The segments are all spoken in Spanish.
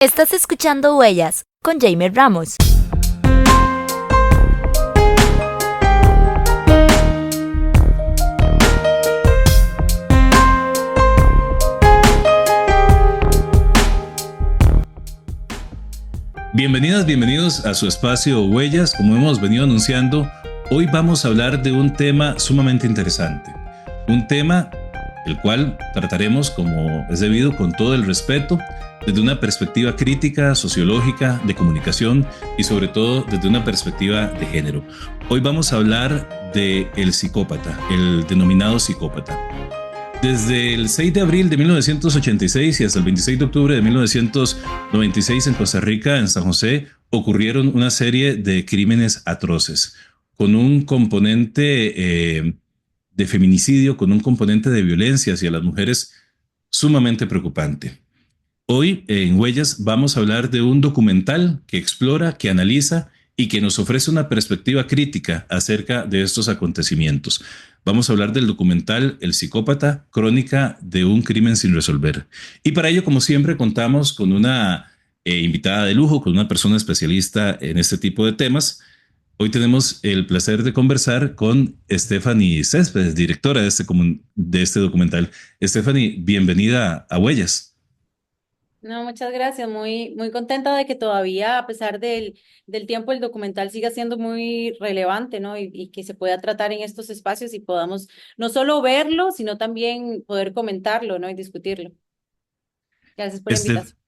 Estás escuchando Huellas con Jaime Ramos. Bienvenidas, bienvenidos a su espacio Huellas. Como hemos venido anunciando, hoy vamos a hablar de un tema sumamente interesante. Un tema el cual trataremos, como es debido, con todo el respeto, desde una perspectiva crítica, sociológica, de comunicación y sobre todo desde una perspectiva de género. Hoy vamos a hablar de el psicópata, el denominado psicópata. Desde el 6 de abril de 1986 y hasta el 26 de octubre de 1996 en Costa Rica, en San José, ocurrieron una serie de crímenes atroces, con un componente de feminicidio, con un componente de violencia hacia las mujeres sumamente preocupante. Hoy en Huellas vamos a hablar de un documental que explora, que analiza y que nos ofrece una perspectiva crítica acerca de estos acontecimientos. Vamos a hablar del documental El Psicópata, crónica de un crimen sin resolver. Y para ello, como siempre, contamos con una invitada de lujo, con una persona especialista en este tipo de temas. Hoy tenemos el placer de conversar con Stephanie Céspedes, directora de este documental. Stephanie, bienvenida a Huellas. No, muchas gracias. Muy contenta de que todavía, a pesar del tiempo, el documental siga siendo muy relevante, ¿no? Y que se pueda tratar en estos espacios y podamos no solo verlo, sino también poder comentarlo, ¿no? Y discutirlo. Gracias por la Este, invitación.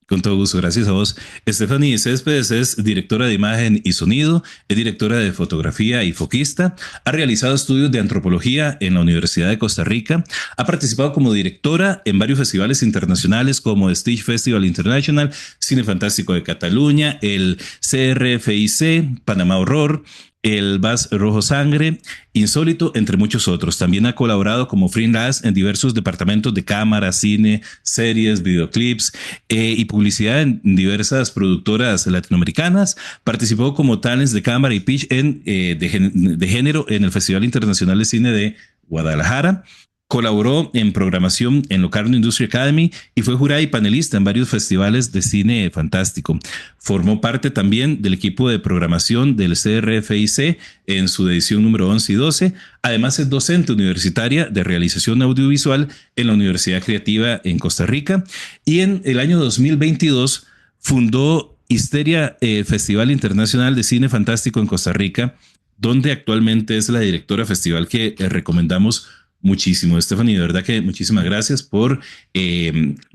Con todo gusto, gracias a vos. Stephanie Céspedes es directora de imagen y sonido, es directora de fotografía y foquista, ha realizado estudios de antropología en la Universidad de Costa Rica, ha participado como directora en varios festivales internacionales como Stage Festival International, Cine Fantástico de Cataluña, el CRFIC, Panamá Horror, el VAS Rojo Sangre, Insólito, entre muchos otros. También ha colaborado como freelance en diversos departamentos de cámara, cine, series, videoclips y publicidad en diversas productoras latinoamericanas. Participó como talents de cámara y pitch de género en el Festival Internacional de Cine de Guadalajara. Colaboró en programación en Locarno Industry Academy y fue jurada y panelista en varios festivales de cine fantástico. Formó parte también del equipo de programación del CRFIC en su edición número 11 y 12. Además es docente universitaria de realización audiovisual en la Universidad Creativa en Costa Rica y en el año 2022 fundó Histeria Festival Internacional de Cine Fantástico en Costa Rica, donde actualmente es la directora festival que recomendamos muchísimo. Stephanie, de verdad que muchísimas gracias por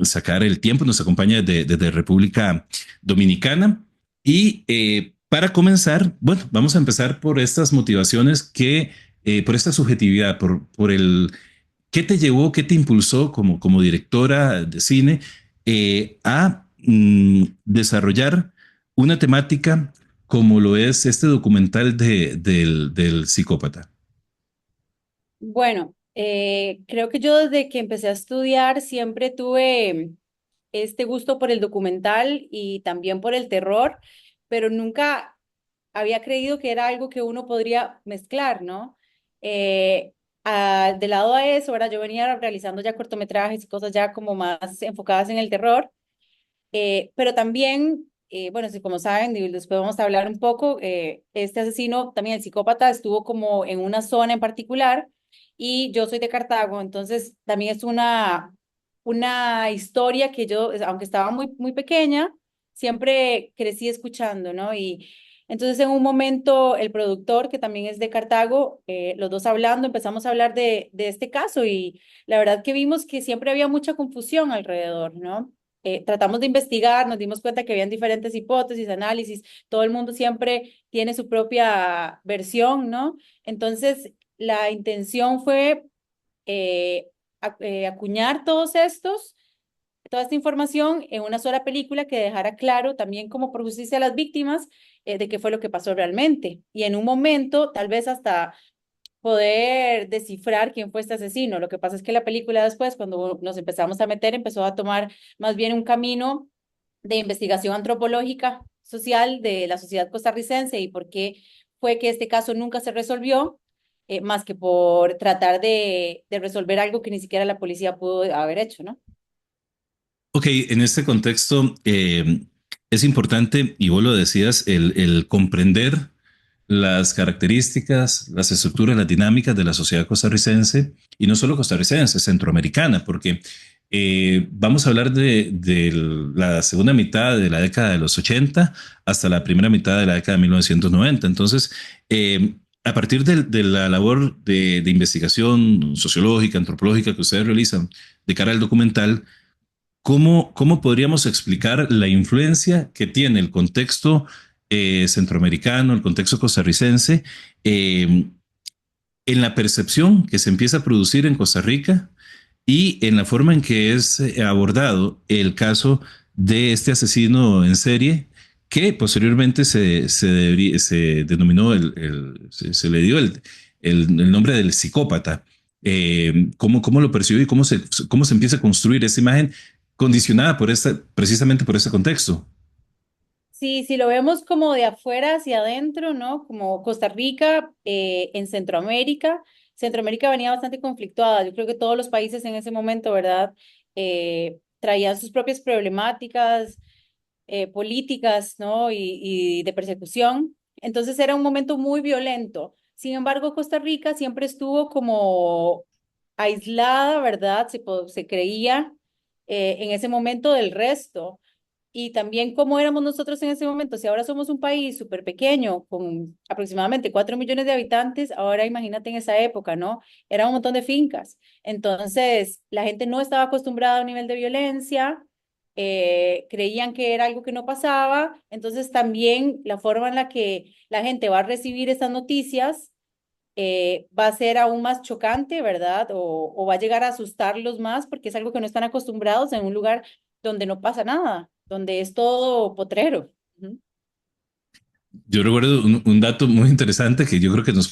sacar el tiempo. Nos acompaña desde República Dominicana. Y para comenzar, bueno, vamos a empezar por estas motivaciones por esta subjetividad, por el, ¿qué te llevó, qué te impulsó como directora de cine a desarrollar una temática como lo es este documental del psicópata? Bueno, creo que yo desde que empecé a estudiar siempre tuve este gusto por el documental y también por el terror, pero nunca había creído que era algo que uno podría mezclar, ¿no? De lado a eso, ahora yo venía realizando ya cortometrajes y cosas ya como más enfocadas en el terror, pero también, bueno, si como saben, y después vamos a hablar un poco, este asesino, también el psicópata, estuvo como en una zona en particular y yo soy de Cartago, entonces también es una historia que yo, aunque estaba muy pequeña, siempre crecí escuchando, ¿no? Y entonces en un momento el productor, que también es de Cartago, los dos hablando, empezamos a hablar de este caso y la verdad que vimos que siempre había mucha confusión alrededor, ¿no? Tratamos de investigar, nos dimos cuenta que habían diferentes hipótesis, análisis, todo el mundo siempre tiene su propia versión, ¿no? Entonces, la intención fue acuñar toda esta información en una sola película que dejara claro también como por justicia a las víctimas de qué fue lo que pasó realmente. Y en un momento, tal vez hasta poder descifrar quién fue este asesino. Lo que pasa es que la película después, cuando nos empezamos a meter, empezó a tomar más bien un camino de investigación antropológica social de la sociedad costarricense y por qué fue que este caso nunca se resolvió, más que por tratar de resolver algo que ni siquiera la policía pudo haber hecho, ¿no? Ok, en este contexto es importante, y vos lo decías, el comprender las características, las estructuras, las dinámicas de la sociedad costarricense, y no solo costarricense, centroamericana, porque vamos a hablar de la segunda mitad de la década de los 80 hasta la primera mitad de la década de 1990. Entonces, a partir de la labor de investigación sociológica, antropológica que ustedes realizan de cara al documental, ¿cómo podríamos explicar la influencia que tiene el contexto centroamericano, el contexto costarricense, en la percepción que se empieza a producir en Costa Rica y en la forma en que es abordado el caso de este asesino en serie que posteriormente se denominó, se le dio el nombre del psicópata? ¿Cómo lo percibió y cómo se empieza a construir esa imagen condicionada por precisamente por ese contexto? Sí, si lo vemos como de afuera hacia adentro, ¿no? Como Costa Rica en Centroamérica. Centroamérica venía bastante conflictuada. Yo creo que todos los países en ese momento, ¿verdad? Traían sus propias problemáticas políticas, ¿no? Y de persecución. Entonces era un momento muy violento. Sin embargo, Costa Rica siempre estuvo como aislada, ¿verdad? Se creía en ese momento del resto. Y también cómo éramos nosotros en ese momento. Si ahora somos un país súper pequeño, con aproximadamente 4 millones de habitantes, ahora imagínate en esa época, ¿no? Era un montón de fincas. Entonces, la gente no estaba acostumbrada a un nivel de violencia, creían que era algo que no pasaba. Entonces, también la forma en la que la gente va a recibir estas noticias va a ser aún más chocante, ¿verdad? O va a llegar a asustarlos más porque es algo que no están acostumbrados en un lugar donde no pasa nada, donde es todo potrero. Ujú. Yo recuerdo un dato muy interesante que yo creo que nos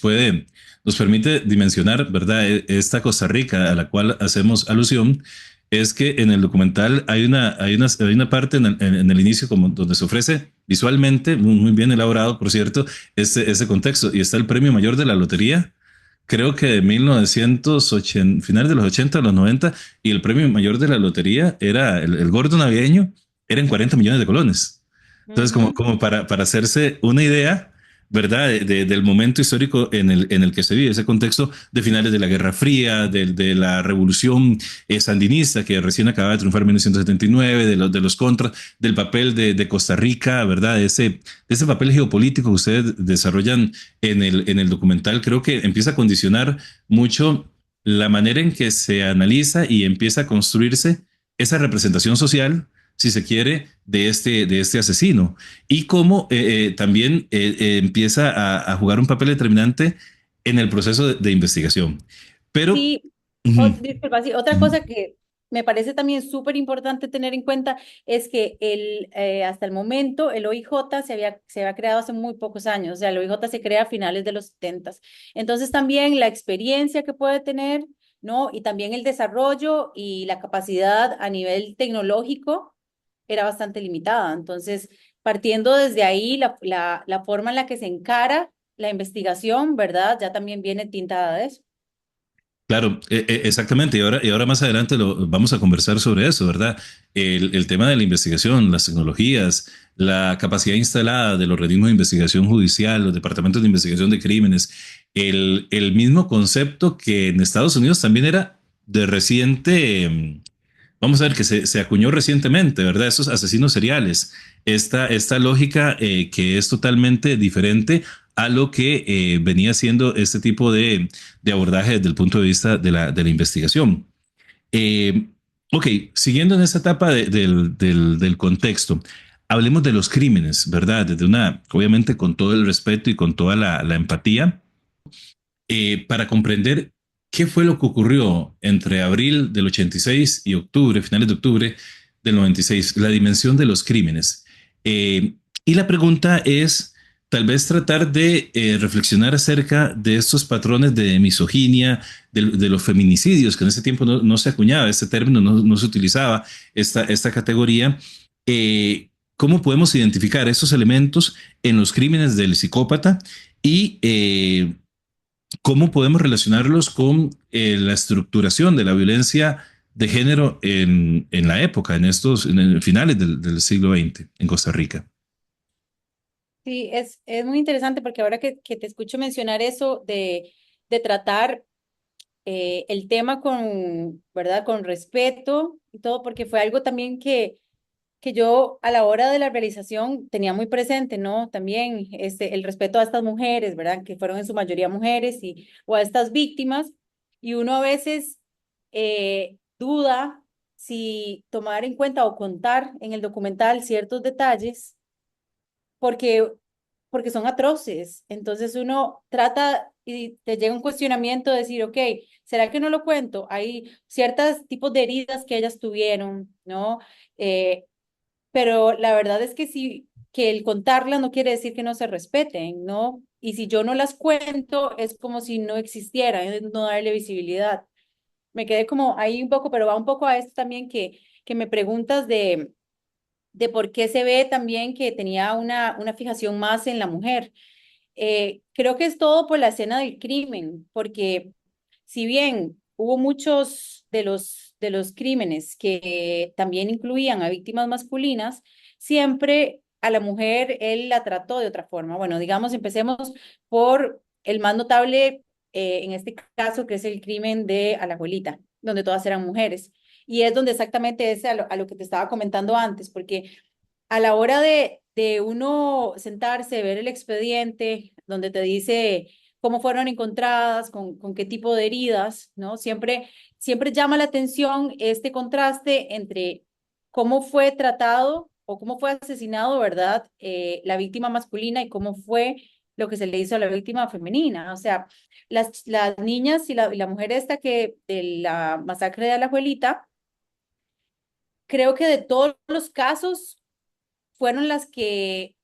permite dimensionar, ¿verdad? Esta Costa Rica a la cual hacemos alusión, es que en el documental hay una parte en el inicio como donde se ofrece visualmente, muy bien elaborado, por cierto, ese contexto, y está el premio mayor de la lotería, creo que de 1980, finales de los 80 a los 90, y el premio mayor de la lotería era el gordo navideño, eran 40 millones de colones. Entonces, Ujú. como para hacerse una idea, ¿verdad? Del momento histórico en el que se vive, ese contexto de finales de la Guerra Fría, de la revolución sandinista que recién acaba de triunfar en 1979, de los contras, del papel de Costa Rica, ¿verdad? De ese papel geopolítico que ustedes desarrollan en el documental, creo que empieza a condicionar mucho la manera en que se analiza y empieza a construirse esa representación social, si se quiere, de este asesino, y cómo también empieza a jugar un papel determinante en el proceso de investigación. Pero, Sí, ujú, disculpa, sí, otra ujú, cosa que me parece también súper importante tener en cuenta es que hasta el momento el OIJ se había creado hace muy pocos años, o sea, el OIJ se crea a finales de los 70. Entonces también la experiencia que puede tener, ¿no? Y también el desarrollo y la capacidad a nivel tecnológico era bastante limitada. Entonces, partiendo desde ahí, la forma en la que se encara la investigación, ¿verdad? Ya también viene tintada de eso. claro, exactamente. Y ahora más adelante vamos a conversar sobre eso, ¿verdad? El tema de la investigación, las tecnologías, la capacidad instalada de los organismos de investigación judicial, los departamentos de investigación de crímenes, el mismo concepto que en Estados Unidos también era de reciente, vamos a ver, que se acuñó recientemente, ¿verdad? Esos asesinos seriales, esta lógica que es totalmente diferente a lo que venía siendo este tipo de abordaje desde el punto de vista de la investigación. Eh, ok, siguiendo en esta etapa del contexto, hablemos de los crímenes, ¿verdad? Desde obviamente con todo el respeto y con toda la empatía, para comprender qué fue lo que ocurrió entre abril del 86 y octubre, finales de octubre del 96, la dimensión de los crímenes. Y la pregunta es, tal vez tratar de reflexionar acerca de estos patrones de misoginia, de los feminicidios, que en ese tiempo no se acuñaba, este término no se utilizaba, esta categoría. ¿Cómo podemos identificar estos elementos en los crímenes del psicópata y cómo podemos relacionarlos con la estructuración de la violencia de género en la época, en el finales del siglo XX en Costa Rica. Sí, es muy interesante porque ahora que te escucho mencionar eso de tratar el tema con, ¿verdad? Con respeto y todo, porque fue algo también que yo a la hora de la realización tenía muy presente, ¿no? También el respeto a estas mujeres, ¿verdad? Que fueron en su mayoría mujeres o a estas víctimas. Y uno a veces duda si tomar en cuenta o contar en el documental ciertos detalles porque, porque son atroces. Entonces uno trata y te llega un cuestionamiento de decir, ok, ¿será que no lo cuento? Hay ciertos tipos de heridas que ellas tuvieron, ¿no? Eh, pero la verdad es que sí, que el contarlas no quiere decir que no se respeten, ¿no? Y si yo no las cuento, es como si no existieran, es no darle visibilidad. Me quedé como ahí un poco, pero va un poco a esto también que me preguntas de por qué se ve también que tenía una fijación más en la mujer. Creo que es todo por la escena del crimen, porque si bien hubo muchos de los crímenes que también incluían a víctimas masculinas, siempre a la mujer él la trató de otra forma. Bueno, digamos, empecemos por el más notable en este caso, que es el crimen de Alajuelita, donde todas eran mujeres. Y es donde exactamente es a lo que te estaba comentando antes, porque a la hora de uno sentarse, ver el expediente, donde te dice cómo fueron encontradas, con qué tipo de heridas, ¿no? Siempre llama la atención este contraste entre cómo fue tratado o cómo fue asesinado, ¿verdad? La víctima masculina y cómo fue lo que se le hizo a la víctima femenina. O sea, las niñas y la mujer esta que de la masacre de Alajuelita, creo que de todos los casos fueron las que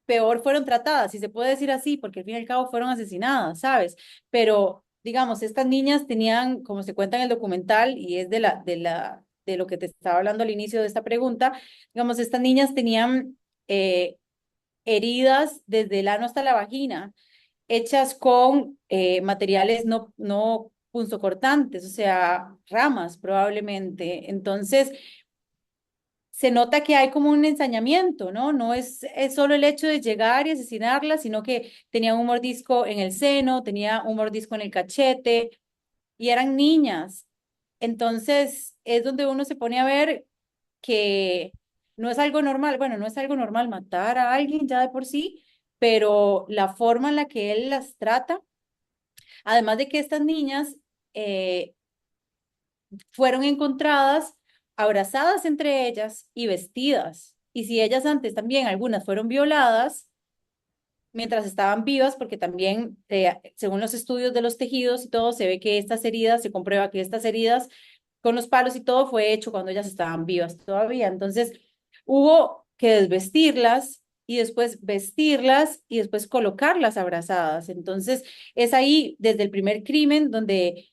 peor fueron tratadas, si se puede decir así, porque al fin y al cabo fueron asesinadas, ¿sabes? Pero, digamos, estas niñas tenían, como se cuenta en el documental, y es de lo que te estaba hablando al inicio de esta pregunta, digamos, estas niñas tenían heridas desde el ano hasta la vagina, hechas con materiales no punzocortantes, o sea, ramas probablemente. Entonces, se nota que hay como un ensañamiento, ¿no? No es solo el hecho de llegar y asesinarla, sino que tenía un mordisco en el seno, tenía un mordisco en el cachete y eran niñas. Entonces es donde uno se pone a ver que no es algo normal, bueno, no es algo normal matar a alguien ya de por sí, pero la forma en la que él las trata, además de que estas niñas eh, fueron encontradas abrazadas entre ellas y vestidas. Y si ellas antes también, algunas fueron violadas mientras estaban vivas, porque también, según los estudios de los tejidos y todo, se ve que estas heridas, se comprueba que estas heridas con los palos y todo fue hecho cuando ellas estaban vivas todavía. Entonces, hubo que desvestirlas y después vestirlas y después colocarlas abrazadas. Entonces, es ahí desde el primer crimen donde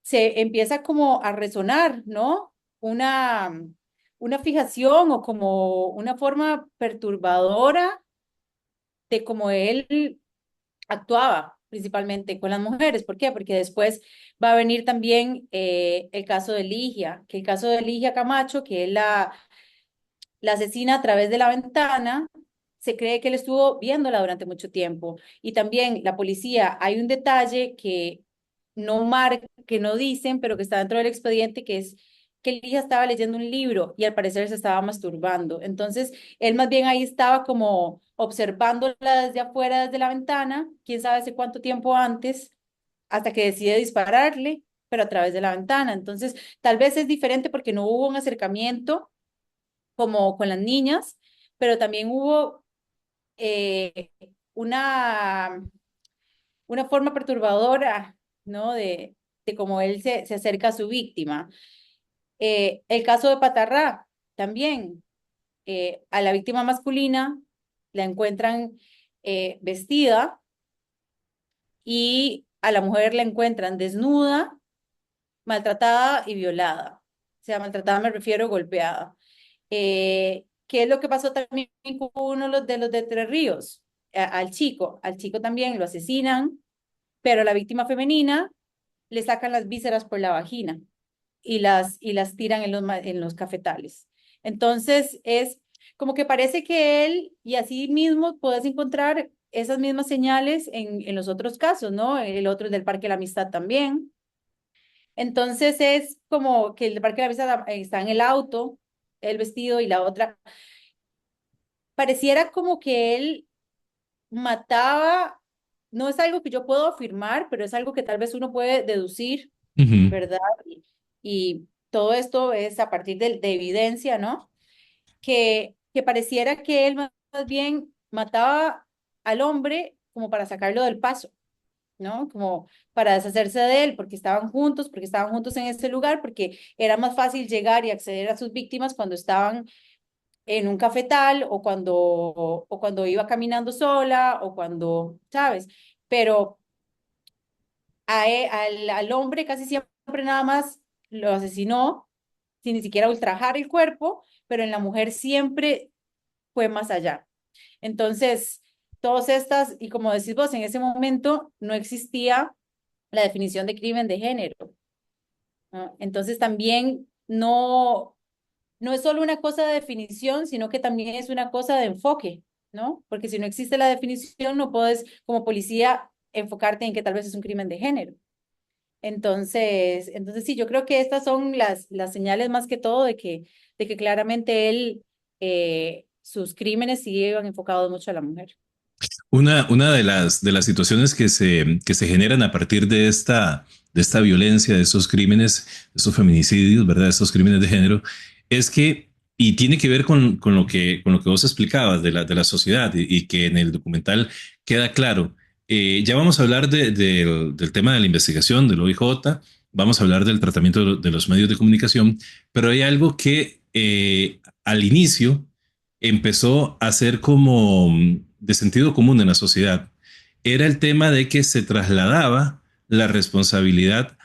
se empieza como a resonar, ¿no? Una fijación o como una forma perturbadora de cómo él actuaba principalmente con las mujeres. ¿Por qué? Porque después va a venir también el caso de Ligia, que el caso de Ligia Camacho, que es la asesina a través de la ventana, se cree que él estuvo viéndola durante mucho tiempo. Y también la policía, hay un detalle que no marca, que no dicen, pero que está dentro del expediente, que es que Ligia estaba leyendo un libro y al parecer se estaba masturbando. Entonces, él más bien ahí estaba como observándola desde afuera, desde la ventana, quién sabe hace cuánto tiempo antes, hasta que decide dispararle, pero a través de la ventana. Entonces, tal vez es diferente porque no hubo un acercamiento como con las niñas, pero también hubo eh, una, una forma perturbadora, ¿no? De cómo él se acerca a su víctima. El caso de Patarrá, también, a la víctima masculina la encuentran vestida y a la mujer la encuentran desnuda, maltratada y violada. O sea, maltratada me refiero golpeada. ¿Qué es lo que pasó también con uno de los de Tres Ríos? Al chico también lo asesinan, pero a la víctima femenina le sacan las vísceras por la vagina. y las tiran en los cafetales. Entonces es como que parece que él, y así mismo puedes encontrar esas mismas señales en los otros casos, ¿no? El otro es del Parque de la Amistad también. Entonces es como que el Parque de la Amistad está en el auto, el vestido y la otra. Pareciera como que él mataba, no es algo que yo puedo afirmar, pero es algo que tal vez uno puede deducir, Ujú, ¿verdad? Y todo esto es a partir de evidencia, ¿no? Que pareciera que él más bien mataba al hombre como para sacarlo del paso, ¿no? Como para deshacerse de él, porque estaban juntos en ese lugar, porque era más fácil llegar y acceder a sus víctimas cuando estaban en un cafetal o cuando iba caminando sola o cuando, ¿sabes? Pero al hombre casi siempre nada más lo asesinó sin ni siquiera ultrajar el cuerpo, pero en la mujer siempre fue más allá. Entonces, todas estas, y como decís vos, en ese momento no existía la definición de crimen de género, ¿no? Entonces también no es solo una cosa de definición, sino que también es una cosa de enfoque, ¿no? Porque si no existe la definición, no puedes como policía enfocarte en que tal vez es un crimen de género. Entonces sí, yo creo que estas son las señales más que todo de que claramente él, sus crímenes sí iban enfocados mucho a la mujer. una de las situaciones que se generan a partir de esta violencia, de estos crímenes, de estos feminicidios, ¿verdad? De estos crímenes de género, es que, y tiene que ver con lo que vos explicabas de la sociedad y que en el documental queda claro. Ya vamos a hablar del tema de la investigación del OIJ, vamos a hablar del tratamiento de los medios de comunicación, pero hay algo que al inicio empezó a ser como de sentido común en la sociedad. Era el tema de que se trasladaba la responsabilidad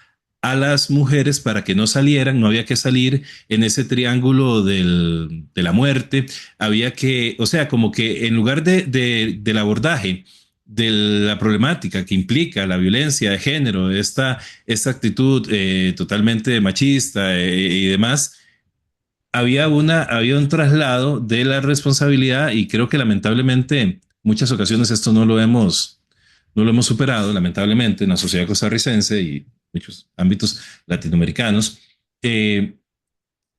a las mujeres para que no salieran, no había que salir en ese triángulo de la muerte, había que, o sea, como que en lugar del abordaje de la problemática que implica la violencia de género, esta actitud totalmente machista y demás, había un traslado de la responsabilidad y creo que lamentablemente en muchas ocasiones esto no lo hemos superado, lamentablemente, en la sociedad costarricense y muchos ámbitos latinoamericanos, eh,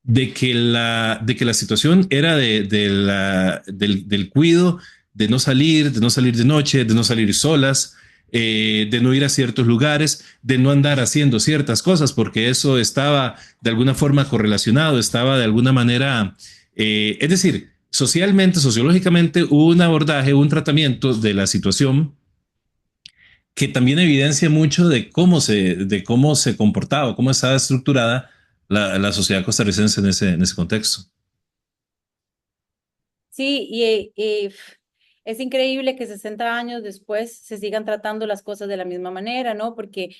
de que la situación era del cuido, de no salir de noche, de no salir solas, de no ir a ciertos lugares, de no andar haciendo ciertas cosas, porque eso estaba de alguna forma correlacionado, estaba de alguna manera, es decir, socialmente, sociológicamente, hubo un abordaje, un tratamiento de la situación que también evidencia mucho de cómo se comportaba, cómo estaba estructurada la sociedad costarricense en ese contexto. Sí, es increíble que 60 años después se sigan tratando las cosas de la misma manera, ¿no? Porque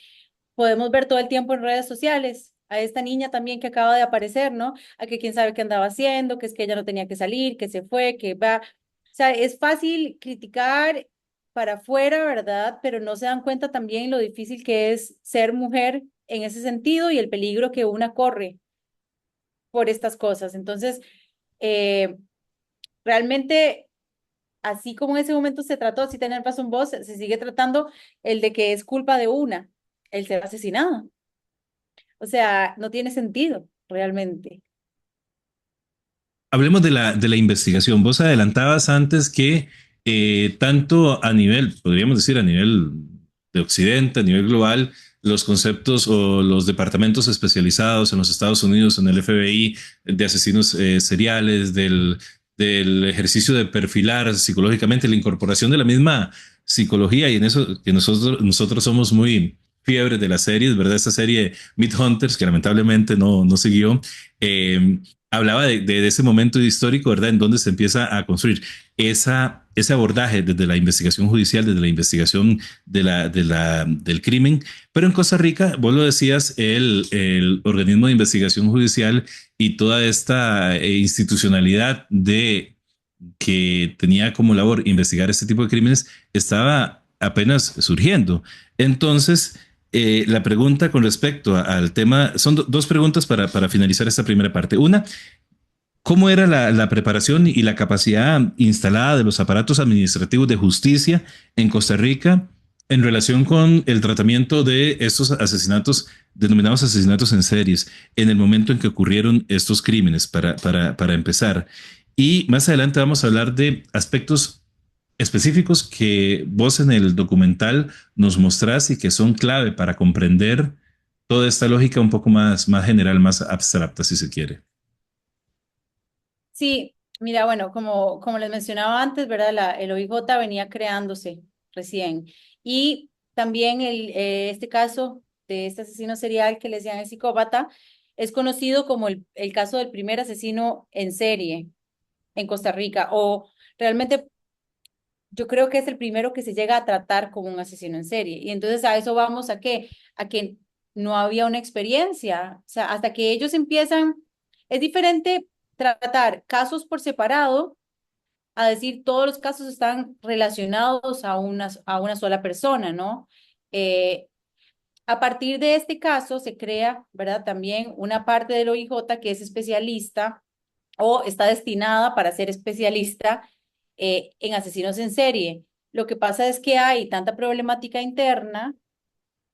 podemos ver todo el tiempo en redes sociales a esta niña también que acaba de aparecer, ¿no? A que quién sabe qué andaba haciendo, que es que ella no tenía que salir, que se fue, que va. O sea, es fácil criticar para afuera, ¿verdad? Pero no se dan cuenta también lo difícil que es ser mujer en ese sentido y el peligro que una corre por estas cosas. Entonces, eh, realmente así como en ese momento se trató, así tener razón vos, se sigue tratando el de que es culpa de una, el ser asesinado. O sea, no tiene sentido realmente. Hablemos de la investigación. Vos adelantabas antes que tanto a nivel, podríamos decir a nivel de Occidente, a nivel global, los conceptos o los departamentos especializados en los Estados Unidos, en el FBI, de asesinos seriales, del ejercicio de perfilar psicológicamente, la incorporación de la misma psicología y en eso que nosotros somos muy fiebres de las series, ¿verdad? Esta serie Hunters que lamentablemente no siguió. Eh, Hablaba de ese momento histórico, ¿verdad? En donde se empieza a construir ese abordaje desde la investigación judicial, desde la investigación del crimen. Pero en Costa Rica, vos lo decías, el organismo de investigación judicial y toda esta institucionalidad que tenía como labor investigar este tipo de crímenes estaba apenas surgiendo. Entonces, La pregunta con respecto al tema, son dos preguntas para finalizar esta primera parte. Una, ¿cómo era la preparación y la capacidad instalada de los aparatos administrativos de justicia en Costa Rica en relación con el tratamiento de estos asesinatos, denominados asesinatos en series, en el momento en que ocurrieron estos crímenes, para empezar? Y más adelante vamos a hablar de aspectos específicos que vos en el documental nos mostrás y que son clave para comprender toda esta lógica un poco más general, más abstracta, si se quiere. Sí, mira, bueno, como les mencionaba antes, ¿verdad? El OIJ venía creándose recién. Y también este caso de este asesino serial que le decían el psicópata es conocido como el caso del primer asesino en serie en Costa Rica, o realmente yo creo que es el primero que se llega a tratar como un asesino en serie. Y entonces a eso vamos a que no había una experiencia. O sea, hasta que ellos empiezan, es diferente tratar casos por separado a decir todos los casos están relacionados a una sola persona, ¿no? Eh, a partir de este caso se crea, ¿verdad? También una parte del OIJ que es especialista o está destinada para ser especialista en asesinos en serie. Lo que pasa es que hay tanta problemática interna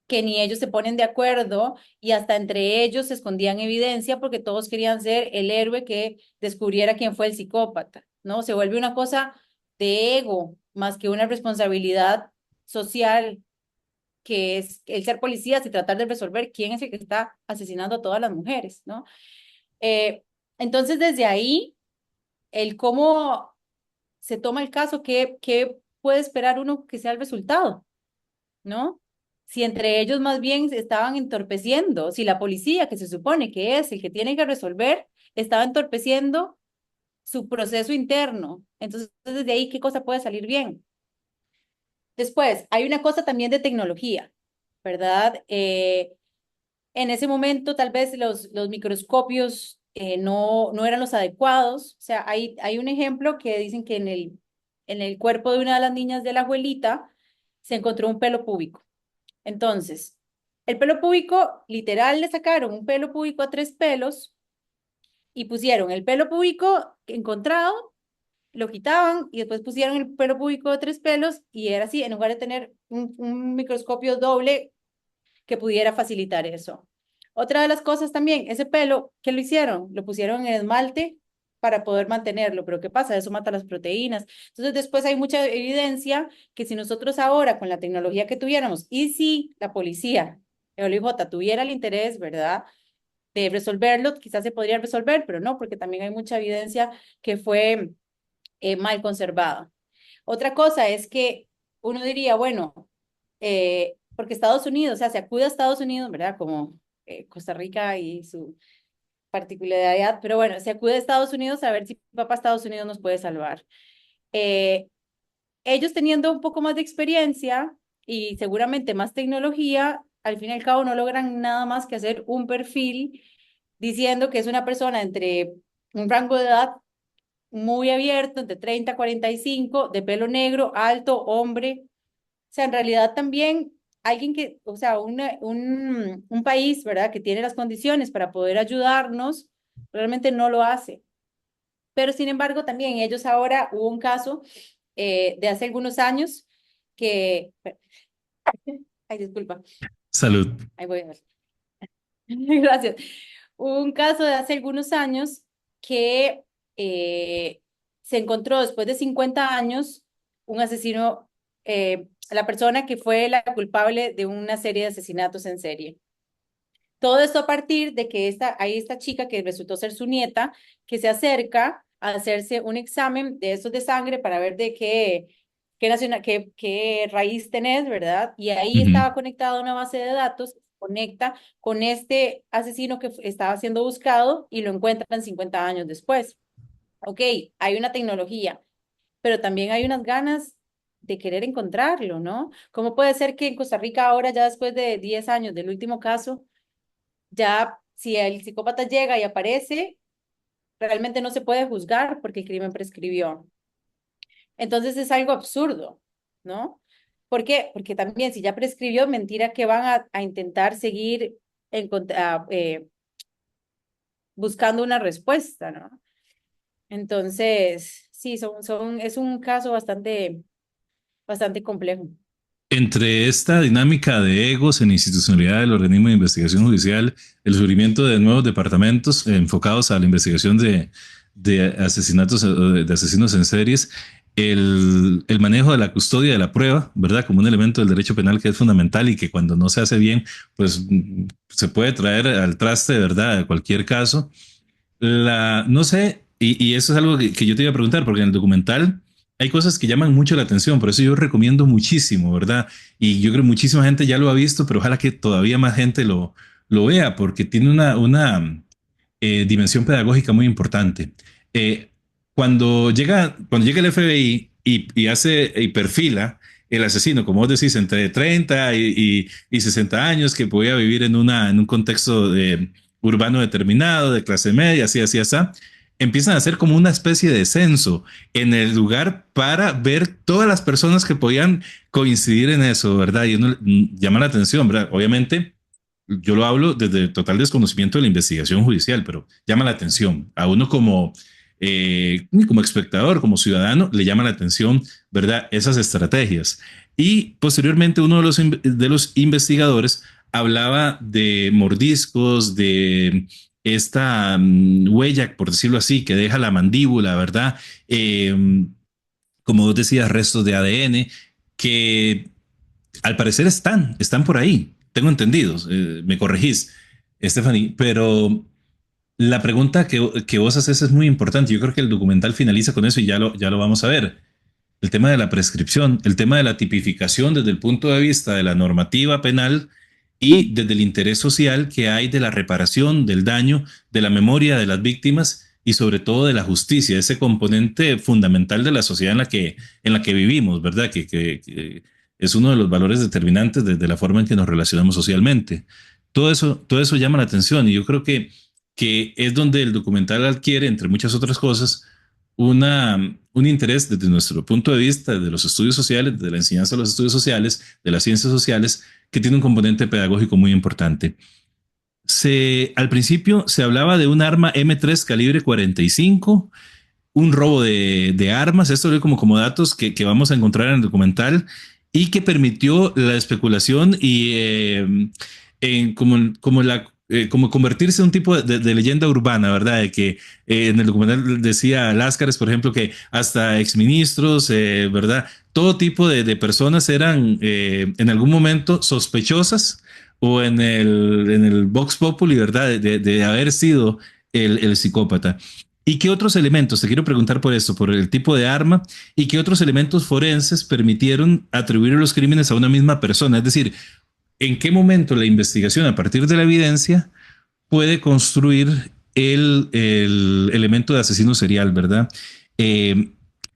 que ni ellos se ponen de acuerdo y hasta entre ellos se escondían evidencia porque todos querían ser el héroe que descubriera quién fue el psicópata, ¿no? Se vuelve una cosa de ego más que una responsabilidad social que es el ser policías y tratar de resolver quién es el que está asesinando a todas las mujeres, ¿no? Eh, entonces, desde ahí, el cómo se toma el caso, qué puede esperar uno que sea el resultado, ¿no? Si entre ellos más bien se estaban entorpeciendo, si la policía, que se supone que es el que tiene que resolver, estaba entorpeciendo su proceso interno. Entonces, desde ahí, ¿qué cosa puede salir bien? Después, hay una cosa también de tecnología, ¿verdad? En ese momento, tal vez los microscopios no eran los adecuados. O sea, hay un ejemplo que dicen que en el cuerpo de una de las niñas de la abuelita se encontró un pelo púbico. Entonces, el pelo púbico, literal, le sacaron un pelo púbico a tres pelos y pusieron el pelo púbico encontrado, lo quitaban y después pusieron el pelo púbico de tres pelos y era así, en lugar de tener un microscopio doble que pudiera facilitar eso. Otra de las cosas también, ese pelo, ¿qué lo hicieron? Lo pusieron en esmalte para poder mantenerlo, pero ¿qué pasa? Eso mata las proteínas. Entonces después hay mucha evidencia que si nosotros ahora con la tecnología que tuviéramos y si la policía, el OIJ, tuviera el interés, ¿verdad? De resolverlo, quizás se podría resolver, pero no, porque también hay mucha evidencia que fue mal conservada. Otra cosa es que uno diría, bueno, porque Estados Unidos, o sea, se acude a Estados Unidos, ¿verdad? Como Costa Rica y su particularidad, pero bueno, se acude a Estados Unidos a ver si papá Estados Unidos nos puede salvar. Eh, ellos teniendo un poco más de experiencia y seguramente más tecnología, al fin y al cabo no logran nada más que hacer un perfil diciendo que es una persona entre un rango de edad muy abierto, entre 30 a 45, de pelo negro, alto, hombre. O sea, en realidad también alguien que, o sea, un país, ¿verdad?, que tiene las condiciones para poder ayudarnos, realmente no lo hace. Pero sin embargo, también ellos ahora hubo un caso de hace algunos años que, ay, disculpa, Salud. ahí voy a ver. Gracias. Hubo un caso de hace algunos años que se encontró después de 50 años un asesino, la persona que fue la culpable de una serie de asesinatos en serie. Todo esto a partir de que hay esta chica que resultó ser su nieta, que se acerca a hacerse un examen de estos de sangre para ver de qué raíz tenés, ¿verdad? Y ahí Ujú. estaba conectada a una base de datos, conecta con este asesino que estaba siendo buscado y lo encuentran 50 años después. Ok, hay una tecnología, pero también hay unas ganas de querer encontrarlo, ¿no? ¿Cómo puede ser que en Costa Rica ahora, ya después de 10 años del último caso, ya si el psicópata llega y aparece, realmente no se puede juzgar porque el crimen prescribió? Entonces es algo absurdo, ¿no? ¿Por qué? Porque también si ya prescribió, mentira que van a intentar seguir buscando una respuesta, ¿no? Entonces, sí, es un caso bastante complejo. Entre esta dinámica de egos en la institucionalidad del organismo de investigación judicial, el surgimiento de nuevos departamentos enfocados a la investigación de asesinatos, de asesinos en series, el manejo de la custodia de la prueba, ¿verdad? Como un elemento del derecho penal que es fundamental y que cuando no se hace bien, pues se puede traer al traste, ¿verdad? De cualquier caso. No sé, y eso es algo que yo te iba a preguntar, porque en el documental hay cosas que llaman mucho la atención, por eso yo recomiendo muchísimo, ¿verdad? Y yo creo que muchísima gente ya lo ha visto, pero ojalá que todavía más gente lo vea, porque tiene una dimensión pedagógica muy importante. Eh, cuando llega el FBI y hace y perfila el asesino, como vos decís, entre 30 y 60 años, que podía vivir en un contexto urbano determinado, de clase media, así, empiezan a hacer como una especie de censo en el lugar para ver todas las personas que podían coincidir en eso, ¿verdad? Y uno llama la atención, ¿verdad? Obviamente yo lo hablo desde total desconocimiento de la investigación judicial, pero llama la atención. A uno como espectador, como ciudadano, le llama la atención, ¿verdad? Esas estrategias. Y posteriormente uno de los investigadores hablaba de mordiscos, de esta huella, por decirlo así, que deja la mandíbula, ¿verdad? Como vos decías, restos de ADN que al parecer están por ahí, tengo entendido, me corregís, Stephanie, pero la pregunta que vos haces es muy importante. Yo creo que el documental finaliza con eso y ya lo vamos a ver. El tema de la prescripción, el tema de la tipificación desde el punto de vista de la normativa penal y desde el interés social que hay de la reparación del daño, de la memoria de las víctimas y sobre todo de la justicia, ese componente fundamental de la sociedad en la que vivimos, ¿verdad? Que es uno de los valores determinantes desde la forma en que nos relacionamos socialmente. Todo eso llama la atención y yo creo que es donde el documental adquiere, entre muchas otras cosas, un interés desde nuestro punto de vista, de los estudios sociales, de la enseñanza de los estudios sociales, de las ciencias sociales, que tiene un componente pedagógico muy importante. Al principio se hablaba de un arma M3 calibre 45, un robo de armas, esto es como datos que vamos a encontrar en el documental, y que permitió la especulación y como convertirse en un tipo de leyenda urbana, ¿verdad? De que en el documental decía Láscares, por ejemplo, que hasta exministros, ¿verdad? Todo tipo de personas eran en algún momento sospechosas o en el Vox Populi, ¿verdad? De haber sido el psicópata. ¿Y qué otros elementos? Te quiero preguntar por esto, por el tipo de arma, y qué otros elementos forenses permitieron atribuir los crímenes a una misma persona. Es decir, ¿en qué momento la investigación, a partir de la evidencia, puede construir el elemento de asesino serial, ¿verdad? Eh,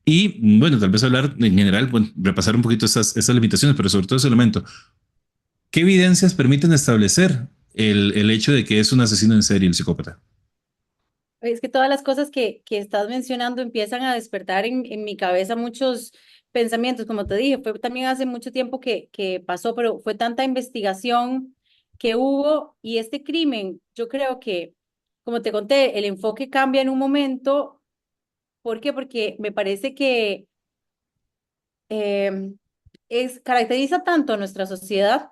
y bueno, tal vez hablar en general, bueno, repasar un poquito estas limitaciones, pero sobre todo ese elemento. ¿Qué evidencias permiten establecer el hecho de que es un asesino en serie el psicópata? Es que todas las cosas que estás mencionando empiezan a despertar en mi cabeza muchos pensamientos. Como te dije, fue también hace mucho tiempo que pasó, pero fue tanta investigación que hubo y este crimen, yo creo que, como te conté, el enfoque cambia en un momento. ¿Por qué? Porque me parece que eh, caracteriza tanto a nuestra sociedad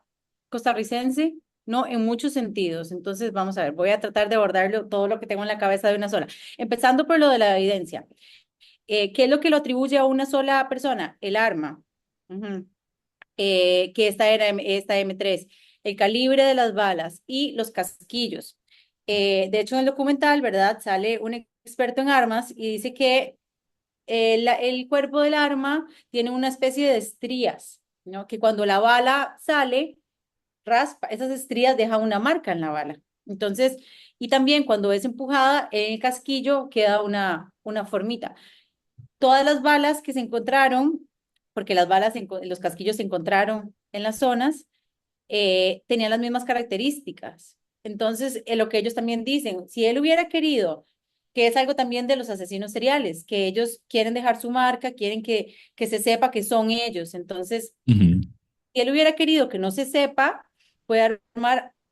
costarricense, ¿no? En muchos sentidos. Entonces, vamos a ver, voy a tratar de abordarlo todo lo que tengo en la cabeza de una sola. Empezando por lo de la evidencia. ¿Qué es lo que lo atribuye a una sola persona? El arma. Ujú. Que esta era esta M3, el calibre de las balas y los casquillos. De hecho, en el documental, ¿verdad? Sale un experto en armas y dice que el cuerpo del arma tiene una especie de estrías, ¿no? Que cuando la bala sale, raspa, esas estrías dejan una marca en la bala. Entonces, y también cuando es empujada en el casquillo queda una formita. Todas las balas que se encontraron, porque las balas, los casquillos se encontraron en las zonas, tenían las mismas características. Entonces, lo que ellos también dicen, si él hubiera querido, que es algo también de los asesinos seriales, que ellos quieren dejar su marca, quieren que se sepa que son ellos. Entonces, Uh -huh. si él hubiera querido que no se sepa, puede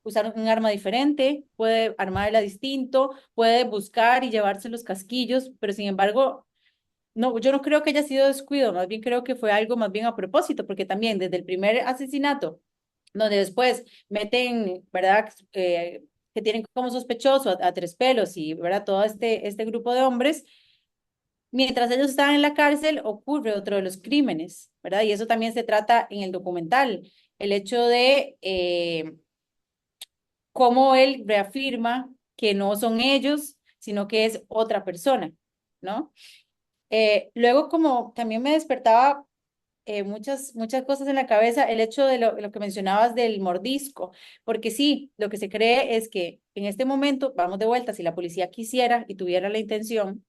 usar un arma diferente, puede armarla distinto, puede buscar y llevarse los casquillos, pero sin embargo, no, yo no creo que haya sido descuido, más bien creo que fue algo más bien a propósito, porque también desde el primer asesinato, donde después meten, ¿verdad? Que tienen como sospechoso a Tres Pelos y, ¿verdad? Todo este grupo de hombres, mientras ellos estaban en la cárcel, ocurre otro de los crímenes, ¿verdad? Y eso también se trata en el documental, el hecho de cómo él reafirma que no son ellos, sino que es otra persona, ¿no? Luego, como también me despertaba muchas cosas en la cabeza, el hecho de lo que mencionabas del mordisco, porque sí, lo que se cree es que en este momento, vamos de vuelta, si la policía quisiera y tuviera la intención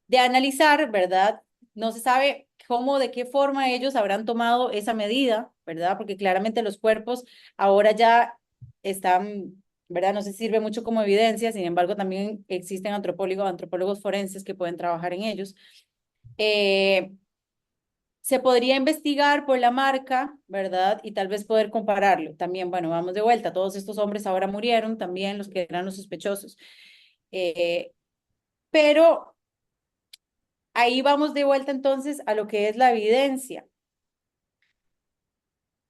de analizar, ¿verdad? No se sabe cómo, de qué forma ellos habrán tomado esa medida, ¿verdad? Porque claramente los cuerpos ahora ya están, ¿verdad? No se sirve mucho como evidencia, sin embargo, también existen antropólogos forenses que pueden trabajar en ellos. Se podría investigar por la marca, ¿verdad? Y tal vez poder compararlo. También, bueno, vamos de vuelta. Todos estos hombres ahora murieron, también los que eran los sospechosos. Eh, pero ahí vamos de vuelta entonces a lo que es la evidencia,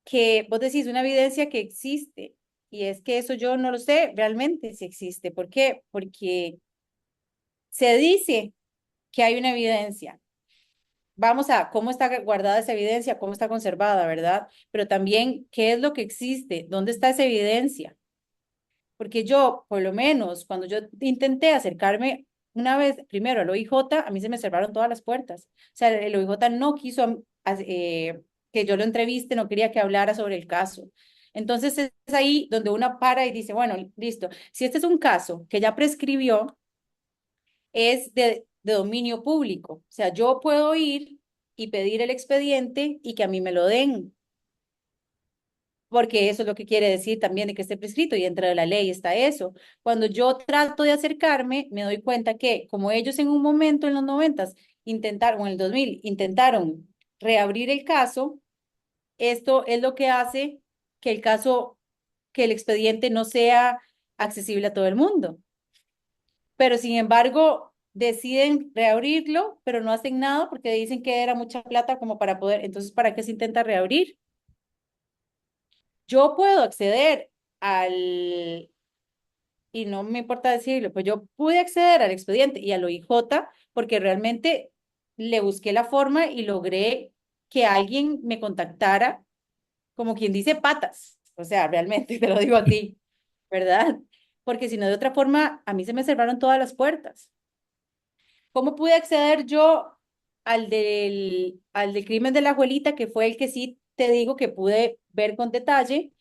que vos decís una evidencia que existe. Y es que eso yo no lo sé realmente si existe. ¿Por qué? Porque se dice que hay una evidencia. Vamos a cómo está guardada esa evidencia, cómo está conservada, ¿verdad? Pero también, ¿qué es lo que existe? ¿Dónde está esa evidencia? Porque yo, por lo menos, cuando yo intenté acercarme una vez, primero al OIJ, a mí se me cerraron todas las puertas. O sea, el OIJ no quiso que yo lo entreviste, no quería que hablara sobre el caso. Entonces es ahí donde uno para y dice, bueno, listo, si este es un caso que ya prescribió, es de dominio público. O sea, yo puedo ir y pedir el expediente y que a mí me lo den, porque eso es lo que quiere decir también de que esté prescrito y dentro de la ley está eso. Cuando yo trato de acercarme, me doy cuenta que como ellos en un momento en los noventas intentaron, en el 2000, intentaron reabrir el caso, esto es lo que hace que el caso, que el expediente no sea accesible a todo el mundo. Pero sin embargo, deciden reabrirlo, pero no hacen nada porque dicen que era mucha plata como para poder, entonces, ¿para qué se intenta reabrir? Yo puedo acceder al, y no me importa decirlo, pues yo pude acceder al expediente y al OIJ porque realmente le busqué la forma y logré que alguien me contactara, como quien dice patas, o sea, realmente te lo digo así, ¿verdad? Porque si no, de otra forma, a mí se me cerraron todas las puertas. ¿Cómo pude acceder yo al del crimen de la abuelita, que fue el que sí te digo que pude ver con detalle,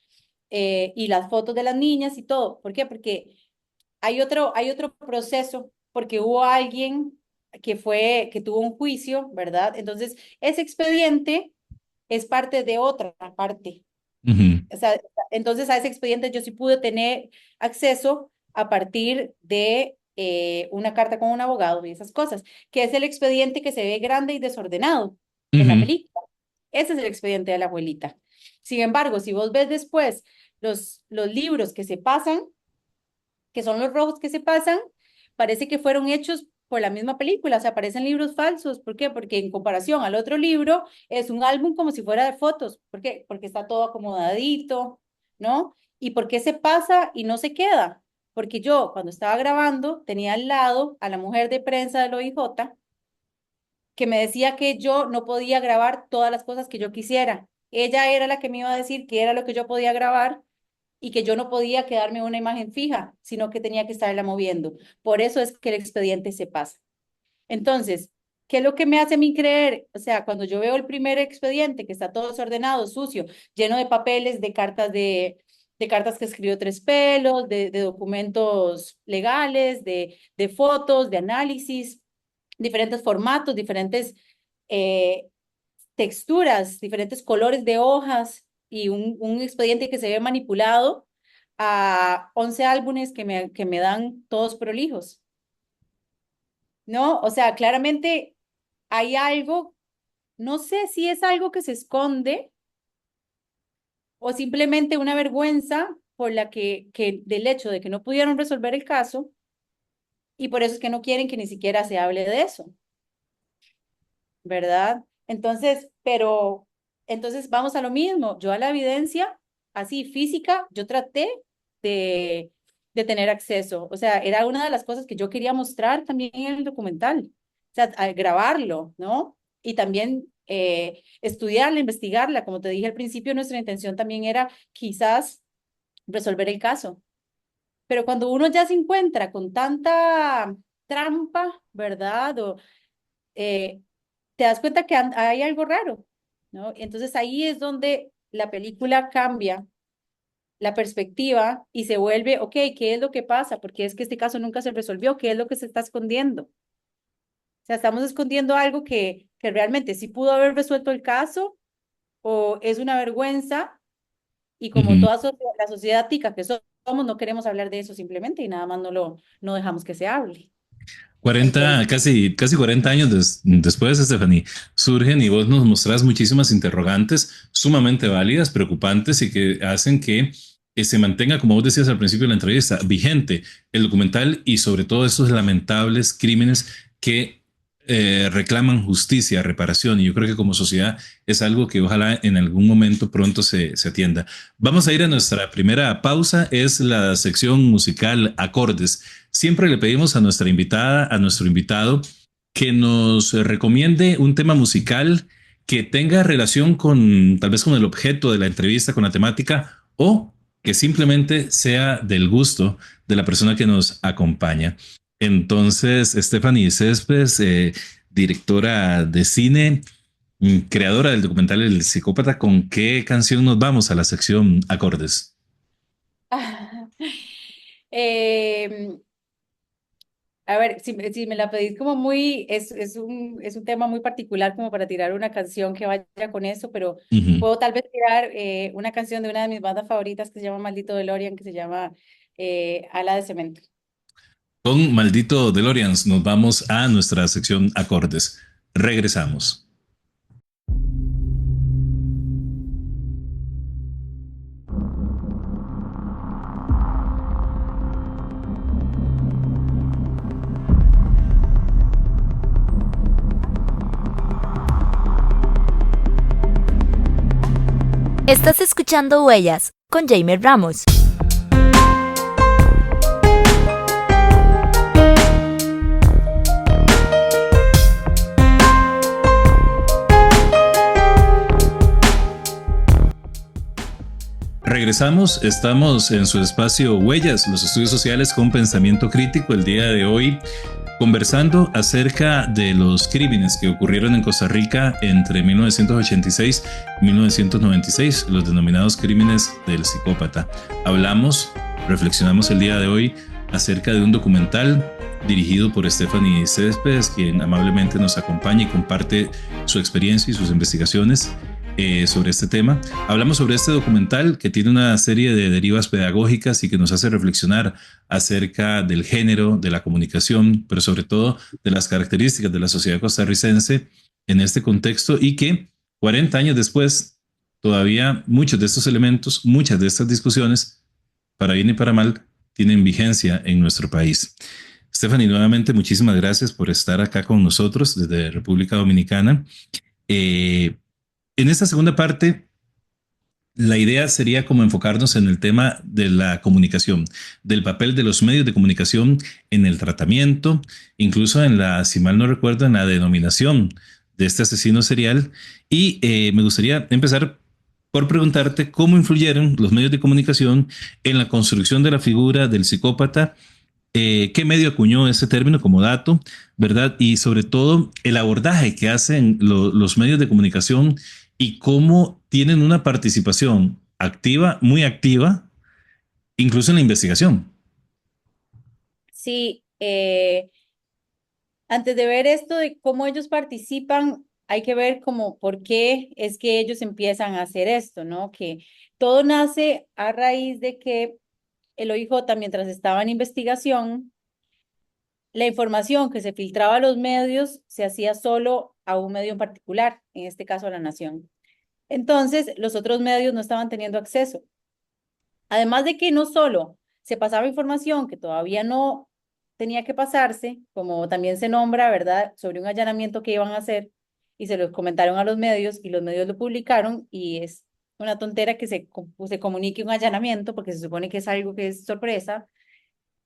y las fotos de las niñas y todo? ¿Por qué? Porque hay otro proceso, porque hubo alguien que tuvo un juicio, ¿verdad? Entonces, ese expediente es parte de otra parte. Ujú. O sea, entonces a ese expediente yo sí pude tener acceso a partir de una carta con un abogado y esas cosas, que es el expediente que se ve grande y desordenado en la Ujú. película. Ese es el expediente de la abuelita. Sin embargo, si vos ves después los libros que se pasan, que son los rojos que se pasan, parece que fueron hechos por la misma película, o sea, parecen libros falsos. ¿Por qué? Porque en comparación al otro libro, es un álbum como si fuera de fotos. ¿Por qué? Porque está todo acomodadito, ¿no? ¿Y por qué se pasa y no se queda? Porque yo, cuando estaba grabando, tenía al lado a la mujer de prensa del OIJ que me decía que yo no podía grabar todas las cosas que yo quisiera. Ella era la que me iba a decir qué era lo que yo podía grabar y que yo no podía quedarme una imagen fija, sino que tenía que estarla moviendo. Por eso es que el expediente se pasa. Entonces, ¿qué es lo que me hace a mí creer? O sea, cuando yo veo el primer expediente que está todo desordenado, sucio, lleno de papeles, de cartas que escribió Tres Pelos, de documentos legales, de fotos, de análisis, diferentes formatos, diferentes eh, texturas, diferentes colores de hojas y un expediente que se ve manipulado a 11 álbumes que me dan todos prolijos, ¿no? O sea, claramente hay algo, no sé si es algo que se esconde, o simplemente una vergüenza por la que del hecho de que no pudieron resolver el caso y por eso es que no quieren que ni siquiera se hable de eso, ¿verdad? Entonces vamos a lo mismo. Yo a la evidencia, así física, yo traté de, de tener acceso. O sea, era una de las cosas que yo quería mostrar también en el documental. O sea, al grabarlo, ¿no? Y también estudiarla, investigarla. Como te dije al principio, nuestra intención también era quizás resolver el caso. Pero cuando uno ya se encuentra con tanta trampa, ¿verdad? Eh, te das cuenta que hay algo raro, ¿no? Entonces ahí es donde la película cambia la perspectiva y se vuelve, ok, ¿qué es lo que pasa? Porque es que este caso nunca se resolvió, ¿qué es lo que se está escondiendo? O sea, estamos escondiendo algo que realmente sí pudo haber resuelto el caso o es una vergüenza y como Ujú. toda la sociedad tica que somos, no queremos hablar de eso simplemente y nada más no dejamos que se hable. 40, Entonces, casi 40 años después, Stephanie, surgen y vos nos mostrás muchísimas interrogantes sumamente válidas, preocupantes y que hacen que se mantenga, como vos decías al principio de la entrevista, vigente el documental y sobre todo esos lamentables crímenes que reclaman justicia, reparación. Y yo creo que como sociedad es algo que ojalá en algún momento pronto se atienda. Vamos a ir a nuestra primera pausa, es la sección musical Acordes. Siempre le pedimos a nuestra invitada, a nuestro invitado, que nos recomiende un tema musical que tenga relación con tal vez con el objeto de la entrevista, con la temática, o que simplemente sea del gusto de la persona que nos acompaña. Entonces, Stephanie Céspedes, directora de cine, creadora del documental El Psicópata, ¿con qué canción nos vamos a la sección Acordes? eh, a ver, si me la pedís como muy, es un tema muy particular como para tirar una canción que vaya con eso, pero Ujú. puedo tal vez tirar una canción de una de mis bandas favoritas que se llama Maldito DeLorean, que se llama Ala de Cemento. Con Maldito DeLoreans nos vamos a nuestra sección Acordes. Regresamos. Estás escuchando Huellas con Jaime Ramos. Regresamos, estamos en su espacio Huellas, los estudios sociales con pensamiento crítico. El día de hoy conversando acerca de los crímenes que ocurrieron en Costa Rica entre 1986 y 1996, los denominados crímenes del psicópata. Hablamos, reflexionamos el día de hoy acerca de un documental dirigido por Stephanie Céspedes, quien amablemente nos acompaña y comparte su experiencia y sus investigaciones sobre este tema. Hablamos sobre este documental que tiene una serie de derivas pedagógicas y que nos hace reflexionar acerca del género, de la comunicación, pero sobre todo de las características de la sociedad costarricense en este contexto y que 40 años después todavía muchos de estos elementos, muchas de estas discusiones, para bien y para mal, tienen vigencia en nuestro país. Stephanie, nuevamente muchísimas gracias por estar acá con nosotros desde República Dominicana. Eh, en esta segunda parte, la idea sería como enfocarnos en el tema de la comunicación, del papel de los medios de comunicación en el tratamiento, incluso en la, si mal no recuerdo, en la denominación de este asesino serial. Y me gustaría empezar por preguntarte cómo influyeron los medios de comunicación en la construcción de la figura del psicópata, qué medio acuñó ese término como dato, ¿verdad? Y sobre todo el abordaje que hacen los medios de comunicación y cómo tienen una participación activa, muy activa, incluso en la investigación. Sí, antes de ver esto de cómo ellos participan, hay que ver como por qué es que ellos empiezan a hacer esto, ¿no? Que todo nace a raíz de que el OIJ, mientras estaba en investigación, la información que se filtraba a los medios se hacía solo a un medio en particular, en este caso a La Nación. Entonces, los otros medios no estaban teniendo acceso. Además de que no solo se pasaba información que todavía no tenía que pasarse, como también se nombra, ¿verdad?, sobre un allanamiento que iban a hacer y se lo comentaron a los medios y los medios lo publicaron y es una tontera que se comunique un allanamiento porque se supone que es algo que es sorpresa.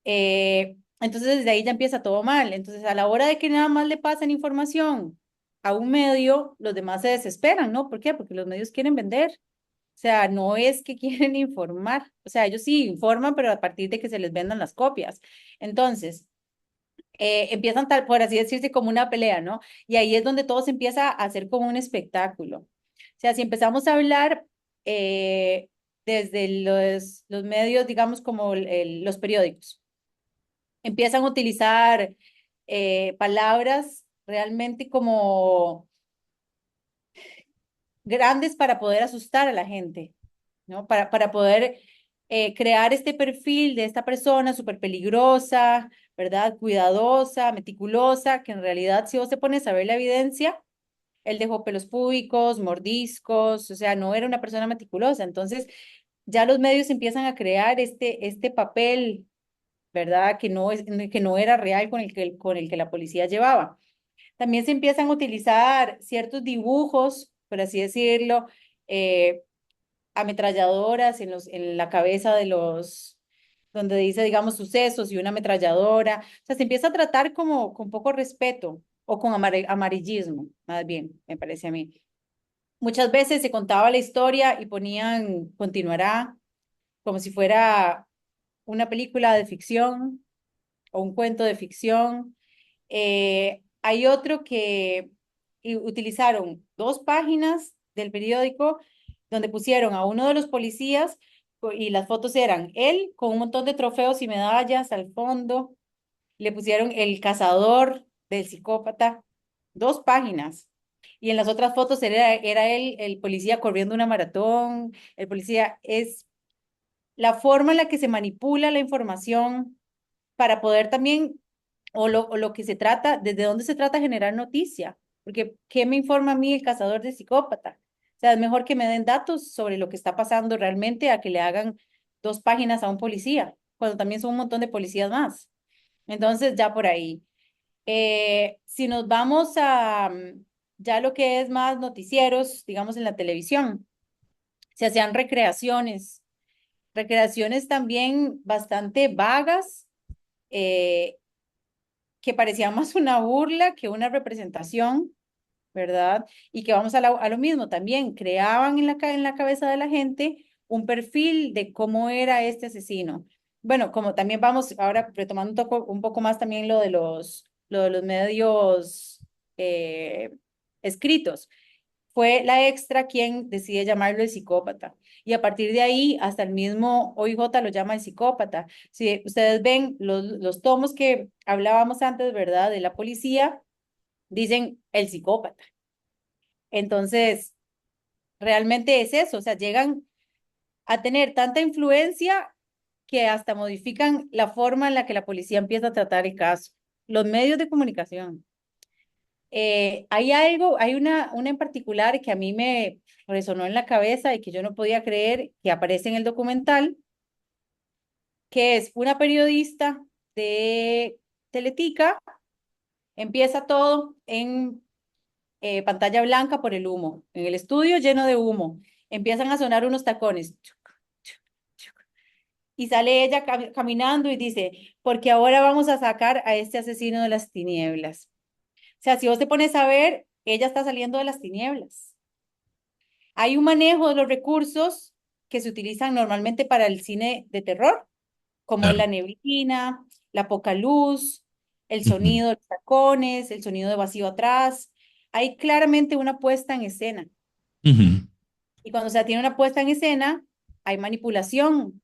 Entonces desde ahí ya empieza todo mal. Entonces a la hora de que nada más le pasan información a un medio, los demás se desesperan, ¿no? ¿Por qué? Porque los medios quieren vender. O sea, no es que quieren informar. O sea, ellos sí informan, pero a partir de que se les vendan las copias. Entonces, empiezan tal, por así decirse, como una pelea, ¿no? Y ahí es donde todo se empieza a hacer como un espectáculo. O sea, si empezamos a hablar desde los medios, digamos, como los periódicos, empiezan a utilizar palabras realmente como grandes para poder asustar a la gente, ¿no? Para poder crear este perfil de esta persona súper peligrosa, ¿verdad? Cuidadosa, meticulosa, que en realidad si vos te pones a ver la evidencia, él dejó pelos públicos, mordiscos, o sea, no era una persona meticulosa. Entonces, ya los medios empiezan a crear este papel, ¿verdad? Que no era real con el que la policía llevaba. También se empiezan a utilizar ciertos dibujos, por así decirlo, eh, ametralladoras en la cabeza de donde dice, digamos, sucesos y una ametralladora. O sea, se empieza a tratar como con poco respeto o con amarillismo, más bien, me parece a mí. Muchas veces se contaba la historia y ponían continuará como si fuera una película de ficción o un cuento de ficción. Hay otro que utilizaron dos páginas del periódico donde pusieron a uno de los policías y las fotos eran él con un montón de trofeos y medallas al fondo. Le pusieron el cazador del psicópata, dos páginas. Y en las otras fotos era él, el policía corriendo una maratón. El policía es la forma en la que se manipula la información para poder también, o lo que se trata, desde dónde se trata generar noticia, porque ¿qué me informa a mí el cazador de psicópata? O sea, es mejor que me den datos sobre lo que está pasando realmente a que le hagan dos páginas a un policía, cuando también son un montón de policías más. Entonces, ya por ahí. Si nos vamos a ya lo que es más noticieros, digamos en la televisión, se hacían recreaciones también bastante vagas, eh, que parecía más una burla que una representación, ¿verdad? Y que vamos a lo mismo también, creaban en la cabeza de la gente un perfil de cómo era este asesino. Bueno, como también vamos ahora retomando un poco más también lo de los medios escritos. Fue la Extra quien decide llamarlo el psicópata. Y a partir de ahí, hasta el mismo OIJ lo llama el psicópata. Si ustedes ven los tomos que hablábamos antes, ¿verdad? De la policía, dicen el psicópata. Entonces, realmente es eso, o sea, llegan a tener tanta influencia que hasta modifican la forma en la que la policía empieza a tratar el caso. Los medios de comunicación. Hay algo, hay una en particular que a mí me resonó en la cabeza y que yo no podía creer que aparece en el documental, que es una periodista de Teletica, empieza todo en pantalla blanca por el humo, en el estudio lleno de humo, empiezan a sonar unos tacones y sale ella caminando y dice, porque ahora vamos a sacar a este asesino de las tinieblas. O sea, si vos te pones a ver, ella está saliendo de las tinieblas. Hay un manejo de los recursos que se utilizan normalmente para el cine de terror, como es Claro. la neblina, la poca luz, el Ujú, sonido de los tacones, el sonido de vacío atrás. Hay claramente una puesta en escena. ujú. Y cuando se tiene una puesta en escena, hay manipulación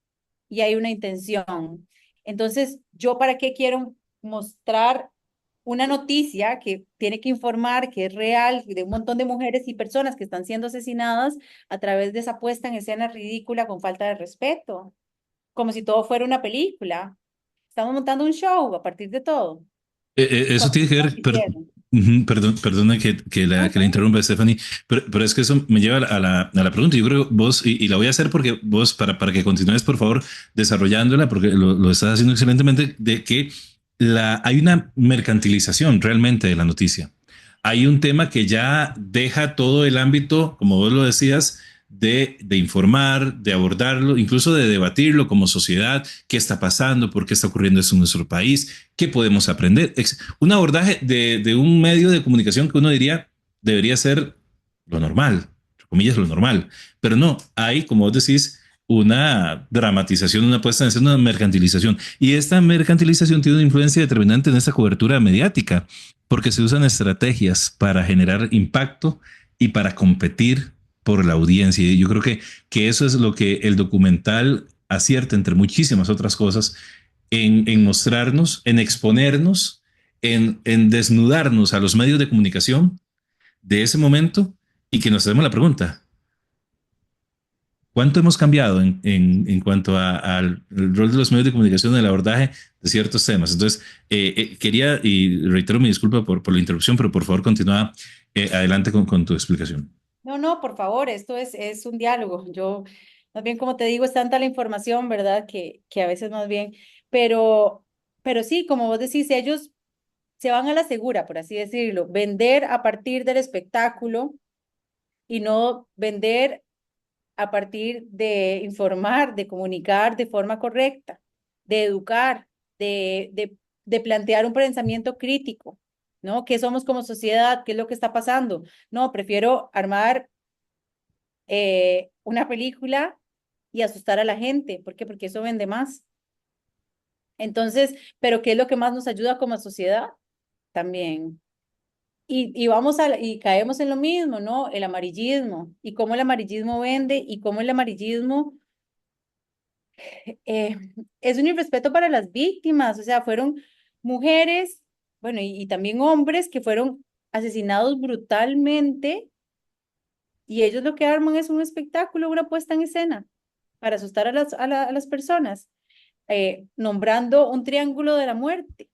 y hay una intención. Entonces, ¿yo para qué quiero mostrar una noticia que tiene que informar que es real de un montón de mujeres y personas que están siendo asesinadas a través de esa puesta en escena ridícula con falta de respeto? Como si todo fuera una película. Estamos montando un show a partir de todo. Eso Cuando tiene que no ver, quisieron. Ujú, perdona que la interrumpa, Stephanie, pero es que eso me lleva a la pregunta. Yo creo que vos, y la voy a hacer porque vos, para que continúes, por favor, desarrollándola, porque lo estás haciendo excelentemente, de que hay una mercantilización realmente de la noticia. Hay un tema que ya deja todo el ámbito, como vos lo decías, de informar, de abordarlo, incluso de debatirlo como sociedad, qué está pasando, por qué está ocurriendo eso en nuestro país, qué podemos aprender. Un abordaje de un medio de comunicación que uno diría debería ser lo normal, entre comillas, lo normal. Pero no, hay, como vos decís, una dramatización, una puesta en escena, una mercantilización. Y esta mercantilización tiene una influencia determinante en esta cobertura mediática, porque se usan estrategias para generar impacto y para competir por la audiencia. Y yo creo que eso es lo que el documental acierta, entre muchísimas otras cosas, en mostrarnos, en exponernos, en desnudarnos a los medios de comunicación de ese momento y que nos hacemos la pregunta, ¿cuánto hemos cambiado en cuanto al rol de los medios de comunicación en el abordaje de ciertos temas? Entonces, quería, y reitero mi disculpa por la interrupción, pero por favor continúa adelante con tu explicación. No, no, por favor, esto es un diálogo. Yo, más bien, como te digo, es tanta la información, ¿verdad? Que a veces más bien, pero, pero sí, como vos decís, ellos se van a la segura, por así decirlo, vender a partir del espectáculo y no vender a partir de informar, de comunicar de forma correcta, de educar, de plantear un pensamiento crítico, ¿no? ¿Qué somos como sociedad? ¿Qué es lo que está pasando? No, prefiero armar una película y asustar a la gente. ¿Por qué? Porque eso vende más. Entonces, ¿pero qué es lo que más nos ayuda como sociedad? También. Y y caemos en lo mismo, ¿no? El amarillismo y cómo el amarillismo vende y cómo el amarillismo eh, es un irrespeto para las víctimas, o sea, fueron mujeres, bueno, y también hombres que fueron asesinados brutalmente y ellos lo que arman es un espectáculo, una puesta en escena para asustar a a las personas, nombrando un triángulo de la muerte.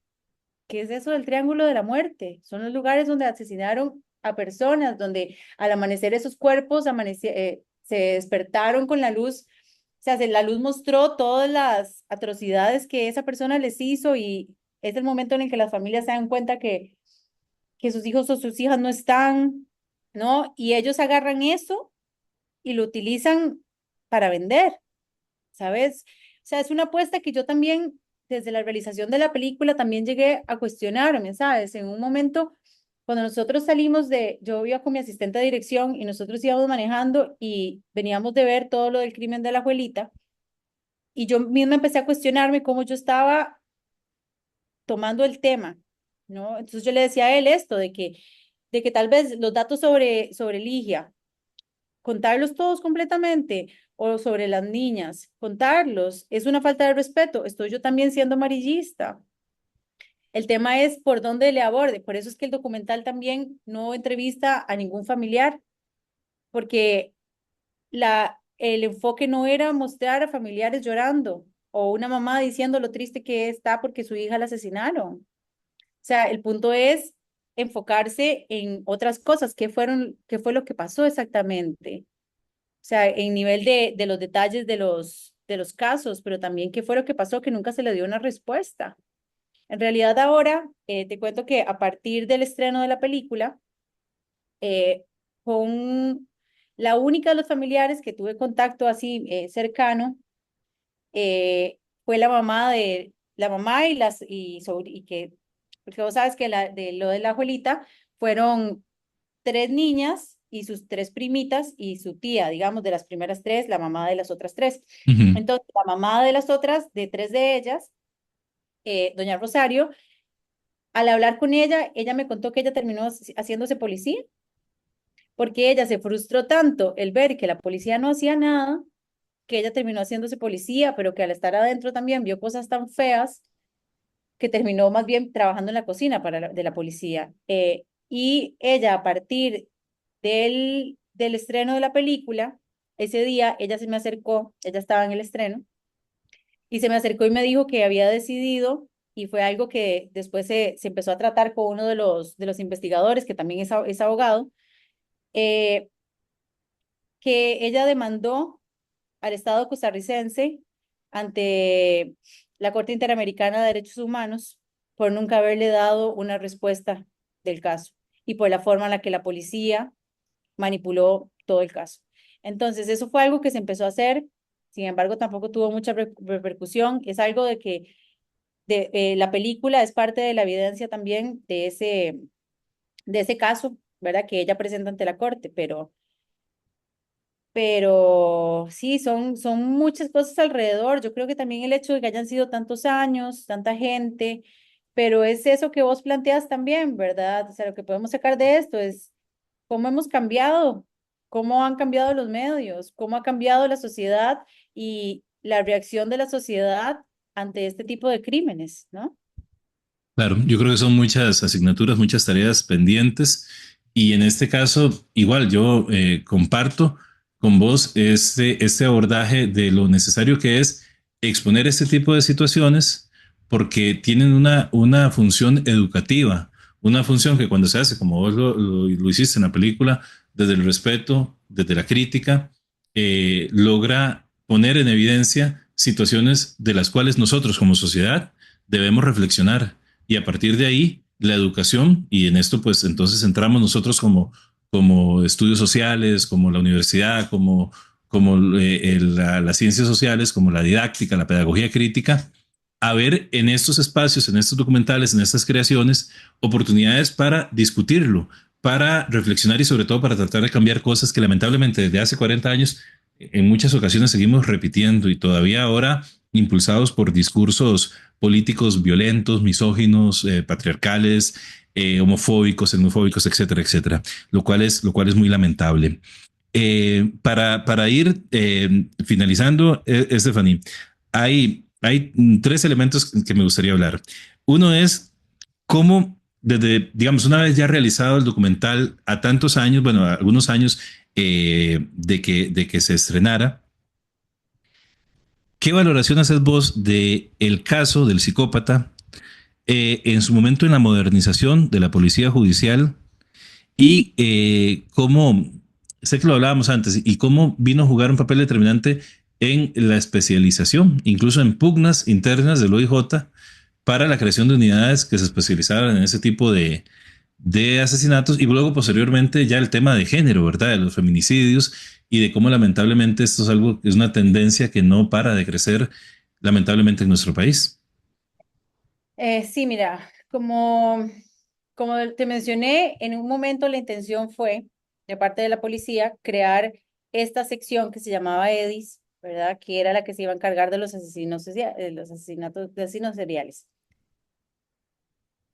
¿Qué es eso del triángulo de la muerte? Son los lugares donde asesinaron a personas, donde al amanecer esos cuerpos se despertaron con la luz, o sea, la luz mostró todas las atrocidades que esa persona les hizo y es el momento en el que las familias se dan cuenta que sus hijos o sus hijas no están, ¿no? Y ellos agarran eso y lo utilizan para vender, ¿sabes? O sea, es una apuesta que yo también, desde la realización de la película, también llegué a cuestionarme, ¿sabes? En un momento, cuando nosotros salimos yo iba con mi asistente de dirección y nosotros íbamos manejando y veníamos de ver todo lo del crimen de la abuelita y yo misma empecé a cuestionarme cómo yo estaba tomando el tema, ¿no? Entonces yo le decía a él esto, de que tal vez los datos sobre Ligia, contarlos todos completamente, o sobre las niñas, contarlos, es una falta de respeto. Estoy yo también siendo amarillista. El tema es por dónde le aborde. Por eso es que el documental también no entrevista a ningún familiar, porque el enfoque no era mostrar a familiares llorando o una mamá diciendo lo triste que está porque su hija la asesinaron. O sea, el punto es enfocarse en otras cosas. ¿Qué fue lo que pasó exactamente? O sea, en nivel de los detalles de los casos, pero también qué fue lo que pasó, que nunca se le dio una respuesta. En realidad ahora te cuento que a partir del estreno de la película, eh, con la única de los familiares que tuve contacto así cercano, fue la mamá y que, porque vos sabes que de lo de la abuelita fueron tres niñas y sus tres primitas y su tía, digamos, de las primeras tres, la mamá de las otras tres. Ujú, Entonces, la mamá de las otras, de tres de ellas, doña Rosario, al hablar con ella me contó que ella terminó haciéndose policía, porque ella se frustró tanto el ver que la policía no hacía nada, que ella terminó haciéndose policía, pero que al estar adentro también vio cosas tan feas que terminó más bien trabajando en la cocina de la policía. Y ella, a partir del estreno de la película, ese día ella se me acercó, ella estaba en el estreno, y se me acercó y me dijo que había decidido y fue algo que después se empezó a tratar con uno de los investigadores, que también es abogado, eh, que ella demandó al Estado costarricense ante la Corte Interamericana de Derechos Humanos por nunca haberle dado una respuesta del caso y por la forma en la que la policía manipuló todo el caso. Entonces, eso fue algo que se empezó a hacer, sin embargo, tampoco tuvo mucha repercusión. Es algo de que la película es parte de la evidencia también de ese caso, ¿verdad? Que ella presenta ante la corte, pero sí, son muchas cosas alrededor. Yo creo que también el hecho de que hayan sido tantos años, tanta gente, pero es eso que vos planteas también, ¿verdad? O sea, lo que podemos sacar de esto es cómo hemos cambiado, cómo han cambiado los medios, cómo ha cambiado la sociedad y la reacción de la sociedad ante este tipo de crímenes, ¿no? Claro, yo creo que son muchas asignaturas, muchas tareas pendientes y en este caso, igual yo comparto con vos este abordaje de lo necesario que es exponer este tipo de situaciones porque tienen una función educativa, una función que cuando se hace, como vos lo hiciste en la película, desde el respeto, desde la crítica, logra poner en evidencia situaciones de las cuales nosotros como sociedad debemos reflexionar y a partir de ahí la educación, y en esto pues entonces entramos nosotros como estudios sociales, como la universidad, como las ciencias sociales, como la didáctica, la pedagogía crítica, a ver en estos espacios, en estos documentales, en estas creaciones, oportunidades para discutirlo, para reflexionar y sobre todo para tratar de cambiar cosas que lamentablemente desde hace 40 años en muchas ocasiones seguimos repitiendo y todavía ahora impulsados por discursos políticos violentos, misóginos, patriarcales, homofóbicos, xenofóbicos, etcétera, etcétera, lo cual es muy lamentable. Para ir finalizando, Stephanie, hay tres elementos que me gustaría hablar. Uno es cómo, desde, digamos, una vez ya realizado el documental a tantos años, bueno, a algunos años de que se estrenara, ¿qué valoración haces vos de el caso del psicópata en su momento en la modernización de la policía judicial y cómo, sé que lo hablábamos antes, y cómo vino a jugar un papel determinante en la especialización, incluso en pugnas internas del OIJ para la creación de unidades que se especializaran en ese tipo de asesinatos y luego posteriormente ya el tema de género, ¿verdad? De los feminicidios y de cómo lamentablemente esto es algo que es una tendencia que no para de crecer lamentablemente en nuestro país. Sí, mira, como te mencioné, en un momento la intención fue, de parte de la policía, crear esta sección que se llamaba EDIS, ¿verdad? Que era la que se iba a encargar de los de los asesinatos de asesinos seriales.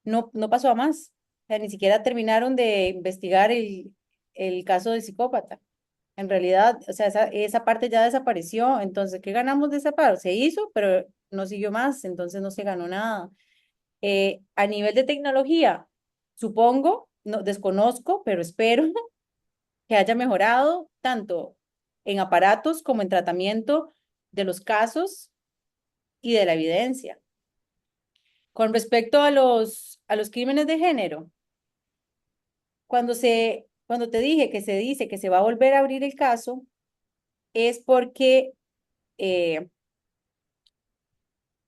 No pasó a más. O sea, ni siquiera terminaron de investigar el caso del psicópata. En realidad, o sea, esa parte ya desapareció. Entonces, ¿qué ganamos de esa parte? Se hizo, pero no siguió más, entonces no se ganó nada. A nivel de tecnología, supongo, no desconozco, pero espero que haya mejorado tanto en aparatos como en tratamiento de los casos y de la evidencia. Con respecto a los crímenes de género, cuando te dije que se dice que se va a volver a abrir el caso, es porque eh,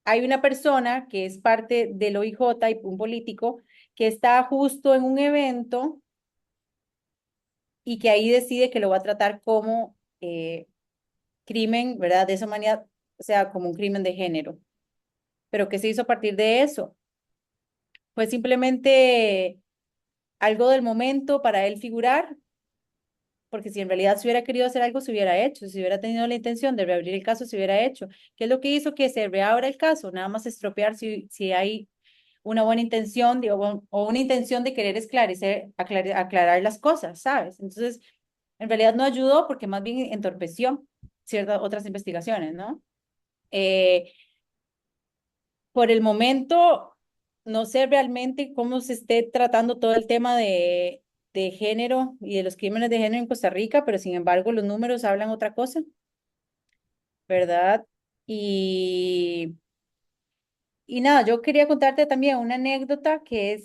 hay una persona que es parte del OIJ y un político que está justo en un evento y que ahí decide que lo va a tratar como crimen, ¿verdad? De esa manera, o sea, como un crimen de género. Pero ¿qué se hizo a partir de eso? Pues simplemente algo del momento para él figurar, porque si en realidad se hubiera querido hacer algo, se hubiera hecho, si hubiera tenido la intención de reabrir el caso, se hubiera hecho. ¿Qué es lo que hizo que se reabra el caso? Nada más estropear si hay una buena intención o una intención de querer esclarecer, aclarar las cosas, ¿sabes? Entonces, en realidad no ayudó porque más bien entorpeció ciertas otras investigaciones, ¿no? Eh, por el momento, no sé realmente cómo se esté tratando todo el tema de género y de los crímenes de género en Costa Rica, pero sin embargo los números hablan otra cosa, ¿verdad? Y Y nada, yo quería contarte también una anécdota que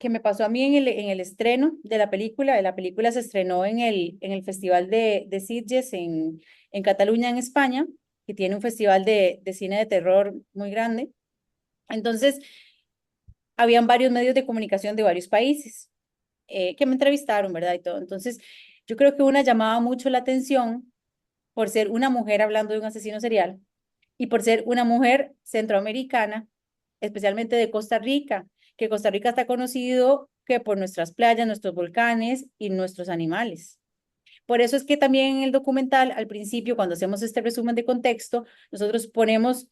me pasó a mí en el estreno de la película. La película se estrenó en el Festival de Sitges en Cataluña, en España, que tiene un festival de cine de terror muy grande. Entonces, habían varios medios de comunicación de varios países que me entrevistaron, ¿verdad? Y todo. Entonces, yo creo que una llamaba mucho la atención por ser una mujer hablando de un asesino serial y por ser una mujer centroamericana, especialmente de Costa Rica, que Costa Rica está conocido que por nuestras playas, nuestros volcanes y nuestros animales. Por eso es que también en el documental, al principio, cuando hacemos este resumen de contexto, nosotros ponemos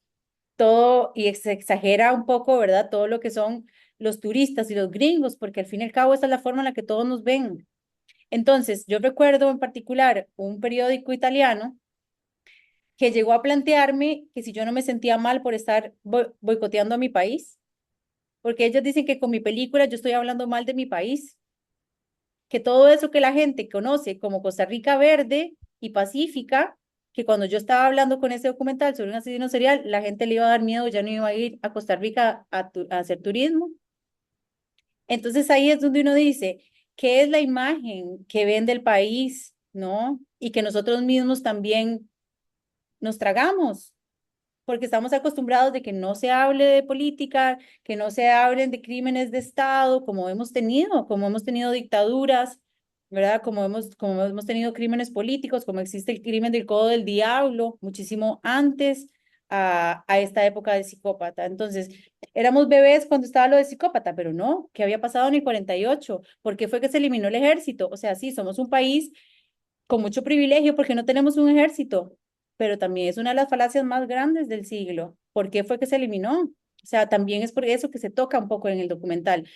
todo y se exagera un poco, ¿verdad? Todo lo que son los turistas y los gringos, porque al fin y al cabo esta es la forma en la que todos nos ven. Entonces, yo recuerdo en particular un periódico italiano que llegó a plantearme que si yo no me sentía mal por estar boicoteando a mi país, porque ellos dicen que con mi película yo estoy hablando mal de mi país, que todo eso que la gente conoce como Costa Rica verde y pacífica, que cuando yo estaba hablando con ese documental sobre un asesino serial, la gente le iba a dar miedo, ya no iba a ir a Costa Rica a hacer turismo. Entonces ahí es donde uno dice, ¿qué es la imagen que ven del país, no? Y que nosotros mismos también nos tragamos, porque estamos acostumbrados de que no se hable de política, que no se hablen de crímenes de Estado, como hemos tenido dictaduras, ¿verdad? Como hemos tenido crímenes políticos, como existe el crimen del Codo del Diablo, muchísimo antes a esta época de psicópata. Entonces, éramos bebés cuando estaba lo de psicópata, pero no, ¿qué había pasado en el 48? ¿Por qué fue que se eliminó el ejército? O sea, sí, somos un país con mucho privilegio porque no tenemos un ejército, pero también es una de las falacias más grandes del siglo. ¿Por qué fue que se eliminó? O sea, también es por eso que se toca un poco en el documental.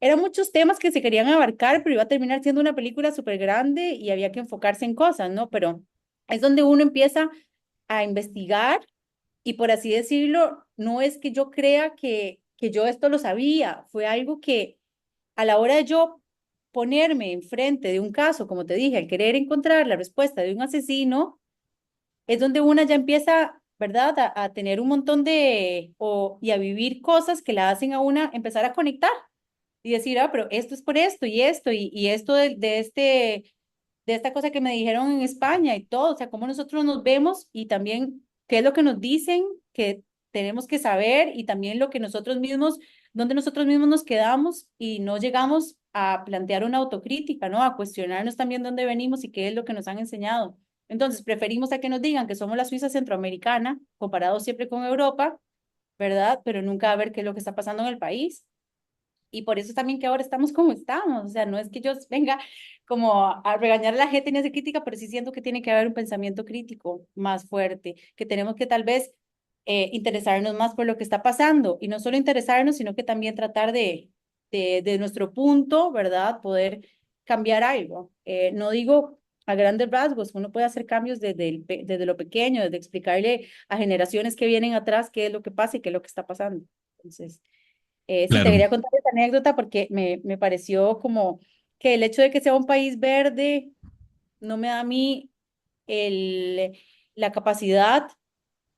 Eran muchos temas que se querían abarcar, pero iba a terminar siendo una película súper grande y había que enfocarse en cosas, ¿no? Pero es donde uno empieza a investigar y por así decirlo, no es que yo crea que yo esto lo sabía, fue algo que a la hora de yo ponerme enfrente de un caso, como te dije, al querer encontrar la respuesta de un asesino, es donde una ya empieza, ¿verdad?, a tener un montón y a vivir cosas que la hacen a una empezar a conectar y decir, ah, pero esto es por esto, y esto de esta cosa que me dijeron en España y todo, o sea, cómo nosotros nos vemos y también qué es lo que nos dicen que tenemos que saber y también lo que nosotros mismos, donde nosotros mismos nos quedamos y no llegamos a plantear una autocrítica, ¿no? A cuestionarnos también dónde venimos y qué es lo que nos han enseñado. Entonces, preferimos a que nos digan que somos la Suiza centroamericana, comparado siempre con Europa, ¿verdad? Pero nunca a ver qué es lo que está pasando en el país. Y por eso también que ahora estamos como estamos. O sea, no es que yo venga como a regañar a la gente ni a hacer crítica, pero sí siento que tiene que haber un pensamiento crítico más fuerte, que tenemos que tal vez interesarnos más por lo que está pasando. Y no solo interesarnos, sino que también tratar de nuestro punto, ¿verdad? Poder cambiar algo. No digo a grandes rasgos, uno puede hacer cambios desde lo pequeño, desde explicarle a generaciones que vienen atrás qué es lo que pasa y qué es lo que está pasando. Entonces, sí, te Claro. quería contar esta anécdota porque me pareció como que el hecho de que sea un país verde no me da a mí el, la capacidad,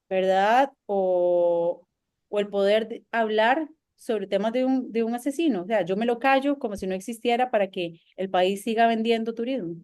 ¿verdad? O el poder hablar sobre temas de un asesino. O sea, yo me lo callo como si no existiera para que el país siga vendiendo turismo.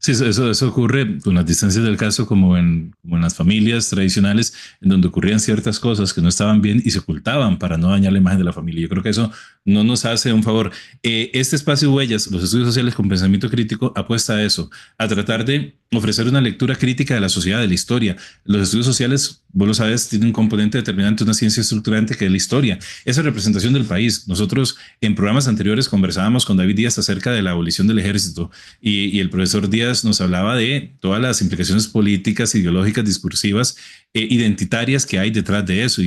Sí, eso ocurre con las distancias del caso, como en las familias tradicionales, en donde ocurrían ciertas cosas que no estaban bien y se ocultaban para no dañar la imagen de la familia. Yo creo que eso no nos hace un favor. Este espacio Huellas, los estudios sociales con pensamiento crítico, apuesta a eso, a tratar de ofrecer una lectura crítica de la sociedad, de la historia. Los estudios sociales, vos lo sabes, tienen un componente determinante, una ciencia estructurante que es la historia. Esa representación del país. Nosotros en programas anteriores conversábamos con David Díaz acerca de la abolición del ejército y el profesor Díaz nos hablaba de todas las implicaciones políticas, ideológicas, discursivas, identitarias que hay detrás de eso.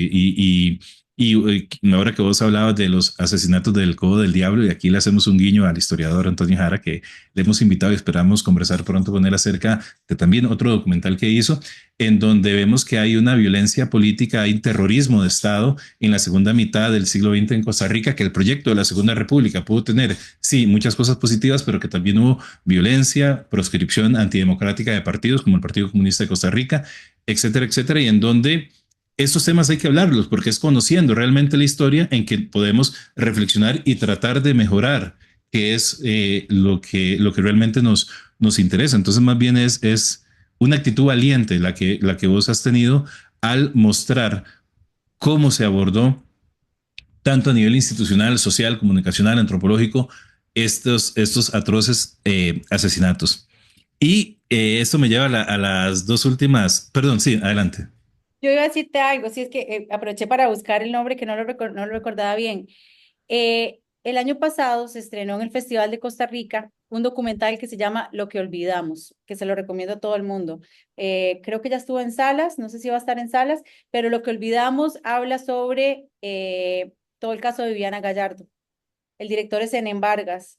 Y ahora que vos hablabas de los asesinatos del Codo del Diablo, y aquí le hacemos un guiño al historiador Antonio Jara, que le hemos invitado y esperamos conversar pronto con él acerca de también otro documental que hizo, en donde vemos que hay una violencia política, hay terrorismo de Estado en la segunda mitad del siglo XX en Costa Rica, que el proyecto de la Segunda República pudo tener, sí, muchas cosas positivas, pero que también hubo violencia, proscripción antidemocrática de partidos como el Partido Comunista de Costa Rica, etcétera, etcétera, y en donde estos temas hay que hablarlos porque es conociendo realmente la historia en que podemos reflexionar y tratar de mejorar, que es lo que realmente nos interesa. Entonces, más bien es una actitud valiente la que vos has tenido al mostrar cómo se abordó tanto a nivel institucional, social, comunicacional, antropológico, estos atroces asesinatos. Y esto me lleva a las dos últimas, perdón, sí, adelante. Yo iba a decirte algo, si es que aproveché para buscar el nombre que no lo recordaba bien. El año pasado se estrenó en el Festival de Costa Rica un documental que se llama Lo que olvidamos, que se lo recomiendo a todo el mundo. Creo que ya estuvo en salas, no sé si va a estar en salas, pero Lo que olvidamos habla sobre todo el caso de Viviana Gallardo. El director es Enen Vargas.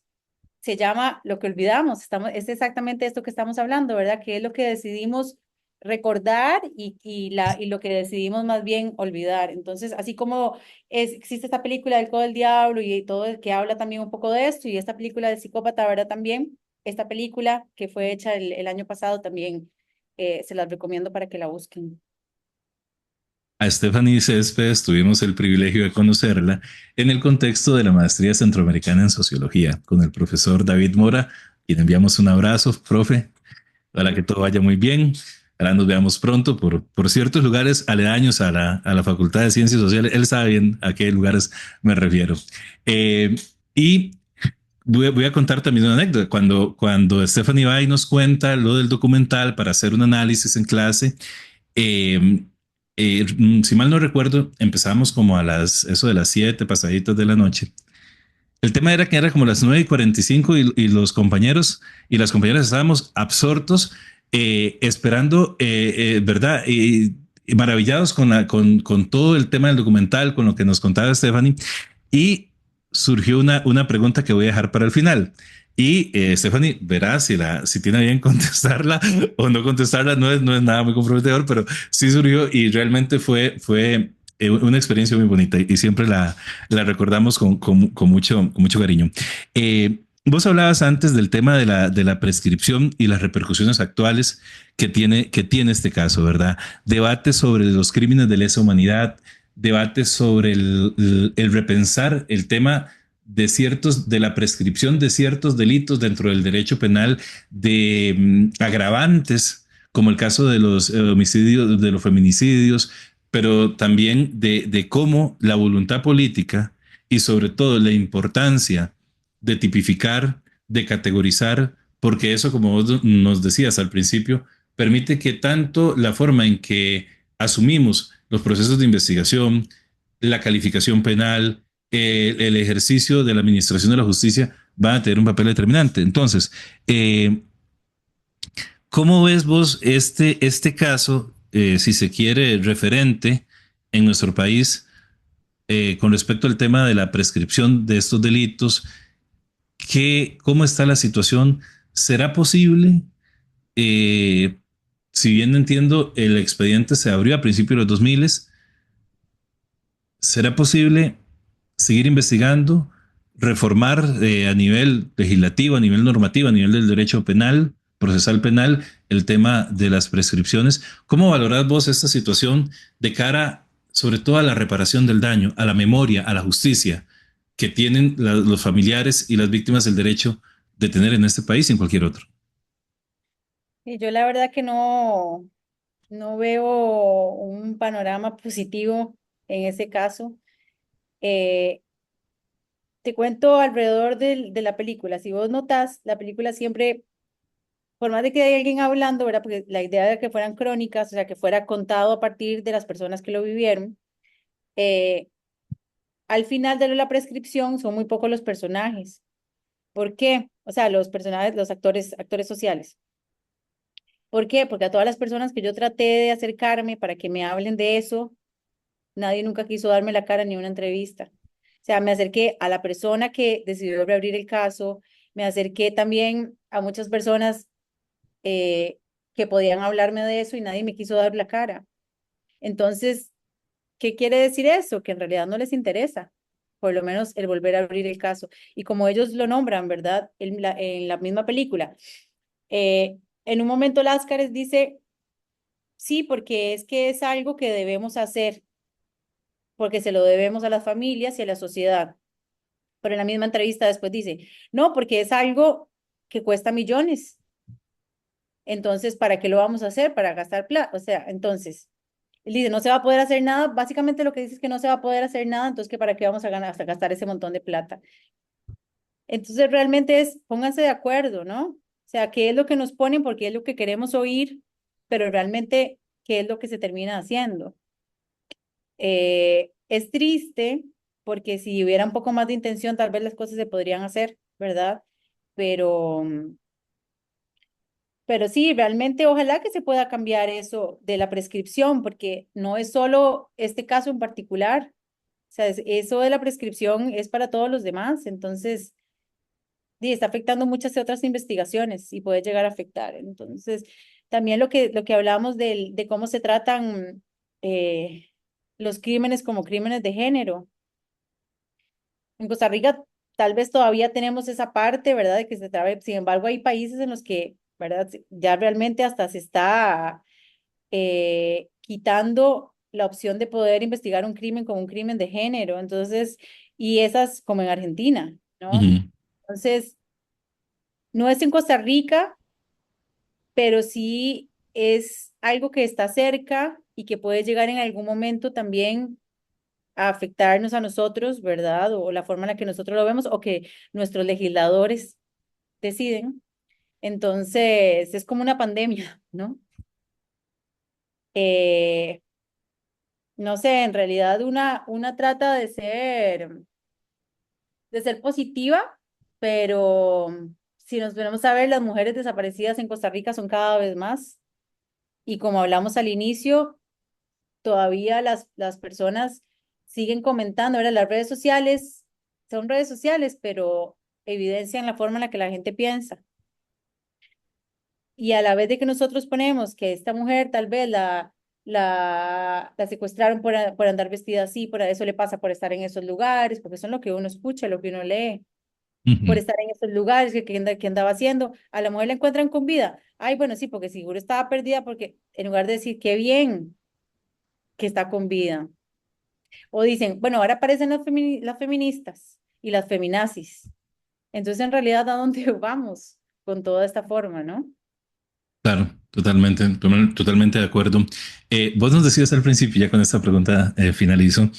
Se llama Lo que olvidamos. Es exactamente esto que estamos hablando, ¿verdad? Que es lo que decidimos recordar y lo que decidimos más bien olvidar. Entonces, así como existe esta película del Codo del Diablo y todo el que habla también un poco de esto, y esta película de Psicópata, ¿verdad? También, esta película que fue hecha el año pasado también se las recomiendo para que la busquen. A Stephanie Céspedes tuvimos el privilegio de conocerla en el contexto de la Maestría Centroamericana en Sociología con el profesor David Mora, quien enviamos un abrazo, profe. Ojalá que todo vaya muy bien. Ojalá nos veamos pronto por ciertos lugares aledaños a la Facultad de Ciencias Sociales. Él sabe bien a qué lugares me refiero. Y voy a contar también una anécdota. Cuando Stephanie va y nos cuenta lo del documental para hacer un análisis en clase, eh, si mal no recuerdo, empezamos como a eso de las 7 pasaditas de la noche. El tema era que era como las 9:45 y los compañeros y las compañeras estábamos absortos esperando, ¿verdad? Y maravillados con todo el tema del documental, con lo que nos contaba Stephanie. Y surgió una pregunta que voy a dejar para el final. Y Stephanie verá si tiene bien contestarla o no contestarla. No es nada muy comprometedor, pero sí surgió y realmente fue una experiencia muy bonita y siempre la recordamos con mucho cariño. Vos hablabas antes del tema de la prescripción y las repercusiones actuales que tiene este caso, ¿verdad? Debates sobre los crímenes de lesa humanidad, debates sobre el repensar el tema de la prescripción de ciertos delitos dentro del derecho penal, de agravantes, como el caso de los homicidios, de los feminicidios, pero también de cómo la voluntad política y sobre todo la importancia de tipificar, de categorizar, porque eso, como vos nos decías al principio, permite que tanto la forma en que asumimos los procesos de investigación, la calificación penal, el ejercicio de la administración de la justicia van a tener un papel determinante. Entonces, ¿cómo ves vos este caso, si se quiere, referente en nuestro país con respecto al tema de la prescripción de estos delitos? ¿Cómo está la situación? ¿Será posible? Eh, si bien entiendo, el expediente se abrió a principios de los 2000, ¿será posible seguir investigando, reformar a nivel legislativo, a nivel normativo, a nivel del derecho penal, procesal penal, el tema de las prescripciones? ¿Cómo valorás vos esta situación de cara sobre todo a la reparación del daño, a la memoria, a la justicia que tienen los familiares y las víctimas el derecho de tener en este país y en cualquier otro? Y yo la verdad que no veo un panorama positivo en ese caso. Eh, Te cuento alrededor de la película. Si vos notas, la película siempre, por más de que haya alguien hablando, ¿verdad? Porque la idea era que fueran crónicas, o sea, que fuera contado a partir de las personas que lo vivieron. eh, Al final de la prescripción son muy pocos los personajes. ¿Por qué? O sea, los personajes, los actores sociales. ¿Por qué? Porque a todas las personas que yo traté de acercarme para que me hablen de eso, nadie nunca quiso darme la cara ni una entrevista. O sea, me acerqué a la persona que decidió reabrir el caso, me acerqué también a muchas personas eh, que podían hablarme de eso y nadie me quiso dar la cara. Entonces, ¿qué quiere decir eso? Que en realidad no les interesa, por lo menos el volver a abrir el caso. Y como ellos lo nombran, ¿verdad? En la misma película, en un momento Láscares dice, sí, porque es que es algo que debemos hacer, porque se lo debemos a las familias y a la sociedad. Pero en la misma entrevista después dice, no, porque es algo que cuesta millones. Entonces, ¿para qué lo vamos a hacer? Para gastar plata. O sea, entonces, él dice, no se va a poder hacer nada. Básicamente lo que dice es que no se va a poder hacer nada, entonces, ¿que para qué vamos a ganar, hasta gastar ese montón de plata? Entonces, realmente es, pónganse de acuerdo, ¿no? O sea, ¿qué es lo que nos ponen? Porque es lo que queremos oír, pero realmente, ¿qué es lo que se termina haciendo? Es triste porque si hubiera un poco más de intención, tal vez las cosas se podrían hacer, ¿verdad? Pero, pero sí, realmente ojalá que se pueda cambiar eso de la prescripción, porque no es solo este caso en particular. O sea, eso de la prescripción es para todos los demás. Entonces, sí, está afectando muchas otras investigaciones y puede llegar a afectar. Entonces, también lo que hablamos de cómo se tratan los crímenes como crímenes de género. En Costa Rica tal vez todavía tenemos esa parte, ¿verdad? De que se trabe. Sin embargo, hay países en los que, ¿verdad? Ya realmente hasta se está quitando la opción de poder investigar un crimen como un crimen de género. Entonces, y esas como en Argentina, ¿no? Ujú. Entonces, no es en Costa Rica, pero sí es algo que está cerca y que puede llegar en algún momento también a afectarnos a nosotros, ¿verdad? O la forma en la que nosotros lo vemos o que nuestros legisladores deciden. Entonces, es como una pandemia, ¿no? Eh, no sé, en realidad una trata de ser positiva, pero si nos ponemos a ver, las mujeres desaparecidas en Costa Rica son cada vez más. Y como hablamos al inicio, todavía las personas siguen comentando. Ahora, las redes sociales son redes sociales, pero evidencian la forma en la que la gente piensa. Y a la vez de que nosotros ponemos que esta mujer tal vez la secuestraron por andar vestida así, por eso le pasa por estar en esos lugares, porque eso es lo que uno escucha, lo que uno lee, por Ujú. estar en esos lugares, que andaba haciendo. A la mujer la encuentran con vida. Ay, bueno, sí, porque seguro estaba perdida, porque en lugar de decir qué bien que está con vida. O dicen, bueno, ahora aparecen las feministas y las feminazis. Entonces, en realidad, ¿a dónde vamos con toda esta forma, no? Claro, totalmente, totalmente de acuerdo. Vos nos decías al principio, ya con esta pregunta finalizo,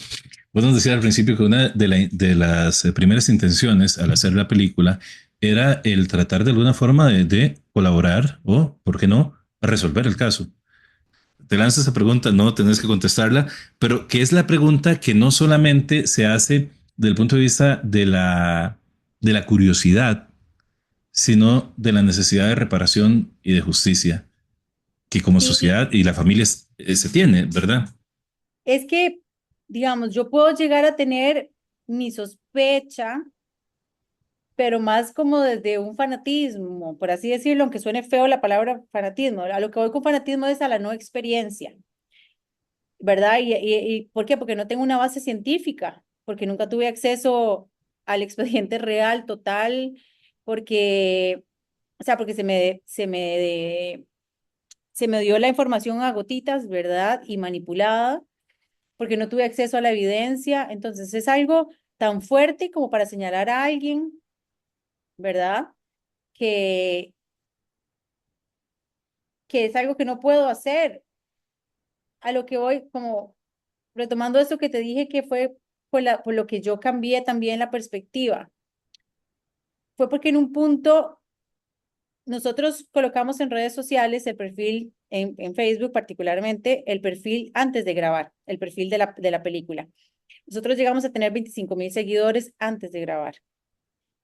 vos nos decías al principio que una de las primeras intenciones al hacer la película era el tratar de alguna forma de colaborar o, ¿por qué no?, resolver el caso. Te lanzo esa pregunta, no tenés que contestarla, pero que es la pregunta que no solamente se hace desde el punto de vista de la curiosidad, sino de la necesidad de reparación y de justicia que como Sí, sociedad y la familia se tiene, ¿verdad? es que, digamos, yo puedo llegar a tener mi sospecha, pero más como desde un fanatismo, por así decirlo, aunque suene feo la palabra fanatismo. A lo que voy con fanatismo es a la no experiencia, ¿verdad? ¿Y por qué? Porque no tengo una base científica, porque nunca tuve acceso al expediente real, total, porque, o sea, porque se me dio la información a gotitas, ¿verdad? Y manipulada, porque no tuve acceso a la evidencia. Entonces es algo tan fuerte como para señalar a alguien, ¿verdad? Que, que es algo que no puedo hacer. A lo que voy, como retomando esto que te dije que fue por lo que yo cambié también la perspectiva, fue porque en un punto nosotros colocamos en redes sociales el perfil, en Facebook particularmente, el perfil antes de grabar, el perfil de la película. Nosotros llegamos a tener 25,000 seguidores antes de grabar.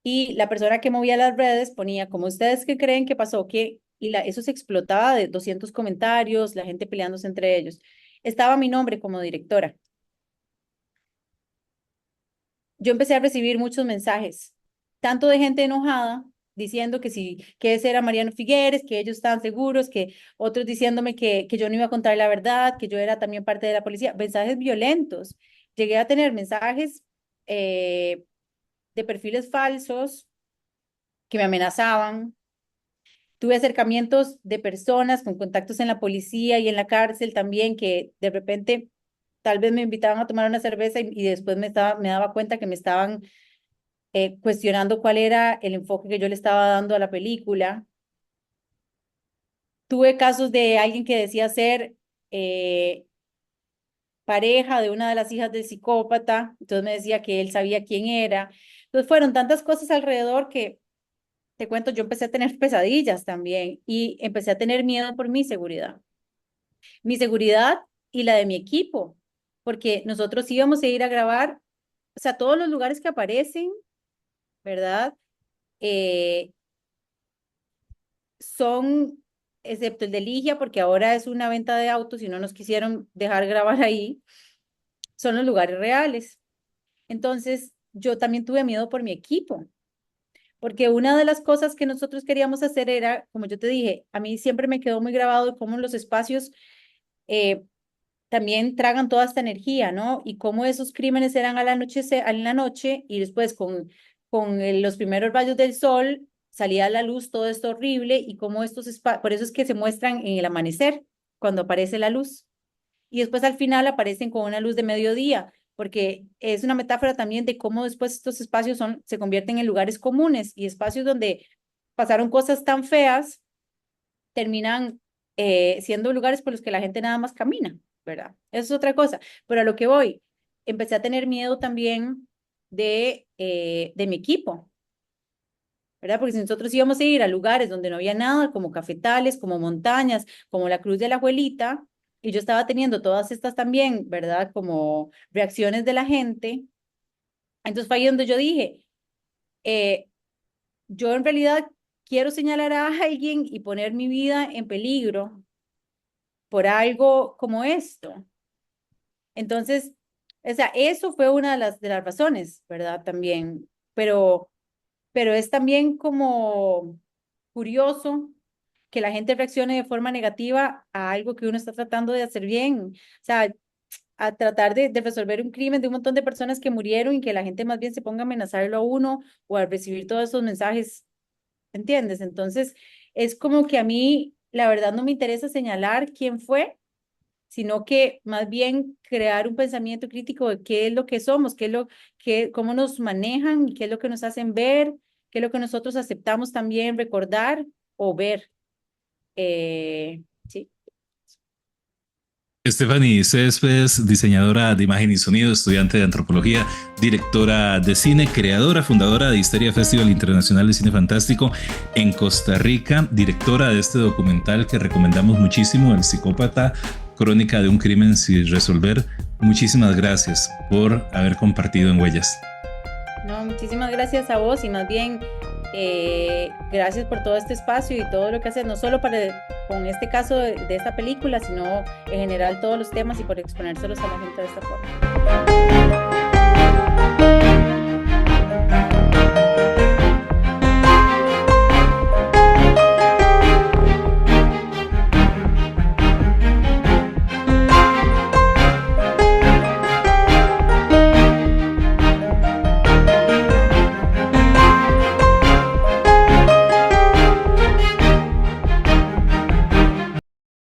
Y la persona que movía las redes ponía, como ustedes que creen que pasó, que eso se explotaba de 200 comentarios, la gente peleándose entre ellos. Estaba mi nombre como directora. Yo empecé a recibir muchos mensajes, tanto de gente enojada, diciendo que sí, que ese era Mariano Figueres, que ellos estaban seguros, que otros diciéndome que yo no iba a contar la verdad, que yo era también parte de la policía, mensajes violentos. Llegué a tener mensajes de perfiles falsos que me amenazaban. Tuve acercamientos de personas con contactos en la policía y en la cárcel también, que de repente tal vez me invitaban a tomar una cerveza y después me daba cuenta que me estaban cuestionando cuál era el enfoque que yo le estaba dando a la película. Tuve casos de alguien que decía ser pareja de una de las hijas del psicópata, entonces me decía que él sabía quién era. Entonces fueron tantas cosas alrededor que, te cuento, yo empecé a tener pesadillas también y empecé a tener miedo por mi seguridad y la de mi equipo, porque nosotros íbamos a ir a grabar, o sea, todos los lugares que aparecen, ¿verdad? Son, excepto el de Ligia, porque ahora es una venta de autos y no nos quisieron dejar grabar ahí, son los lugares reales. Entonces, yo también tuve miedo por mi equipo, porque una de las cosas que nosotros queríamos hacer era, como yo te dije, a mí siempre me quedó muy grabado cómo los espacios también tragan toda esta energía, ¿no? Y cómo esos crímenes eran en la noche y después con los primeros rayos del sol salía a la luz todo esto horrible y cómo estos espacios, por eso es que se muestran en el amanecer, cuando aparece la luz. Y después al final aparecen con una luz de mediodía, porque es una metáfora también de cómo después estos espacios se convierten en lugares comunes y espacios donde pasaron cosas tan feas, terminan siendo lugares por los que la gente nada más camina, ¿verdad? Eso es otra cosa. Pero a lo que voy, empecé a tener miedo también de mi equipo, ¿verdad? Porque si nosotros íbamos a ir a lugares donde no había nada, como cafetales, como montañas, como la Cruz de la Abuelita, y yo estaba teniendo todas estas también, ¿verdad? Como reacciones de la gente. Entonces fue ahí donde yo dije, yo en realidad quiero señalar a alguien y poner mi vida en peligro por algo como esto. Entonces, o sea, eso fue una de las razones, ¿verdad? También, pero es también como curioso que la gente reaccione de forma negativa a algo que uno está tratando de hacer bien. O sea, a tratar de resolver un crimen de un montón de personas que murieron y que la gente más bien se ponga a amenazarlo a uno o a recibir todos esos mensajes, ¿entiendes? Entonces, es como que a mí, la verdad, no me interesa señalar quién fue, sino que más bien crear un pensamiento crítico de qué es lo que somos, cómo nos manejan y qué es lo que nos hacen ver, qué es lo que nosotros aceptamos también recordar o ver. Sí. Stephanie Céspedes, diseñadora de imagen y sonido, estudiante de antropología, directora de cine, creadora, fundadora de Histeria Festival Internacional de Cine Fantástico en Costa Rica, directora de este documental que recomendamos muchísimo, El Psicópata, crónica de un crimen sin resolver. Muchísimas gracias por haber compartido en Huellas. No, muchísimas gracias a vos y más bien gracias por todo este espacio y todo lo que haces, no solo con este caso de esta película, sino en general todos los temas y por exponérselos a la gente de esta forma.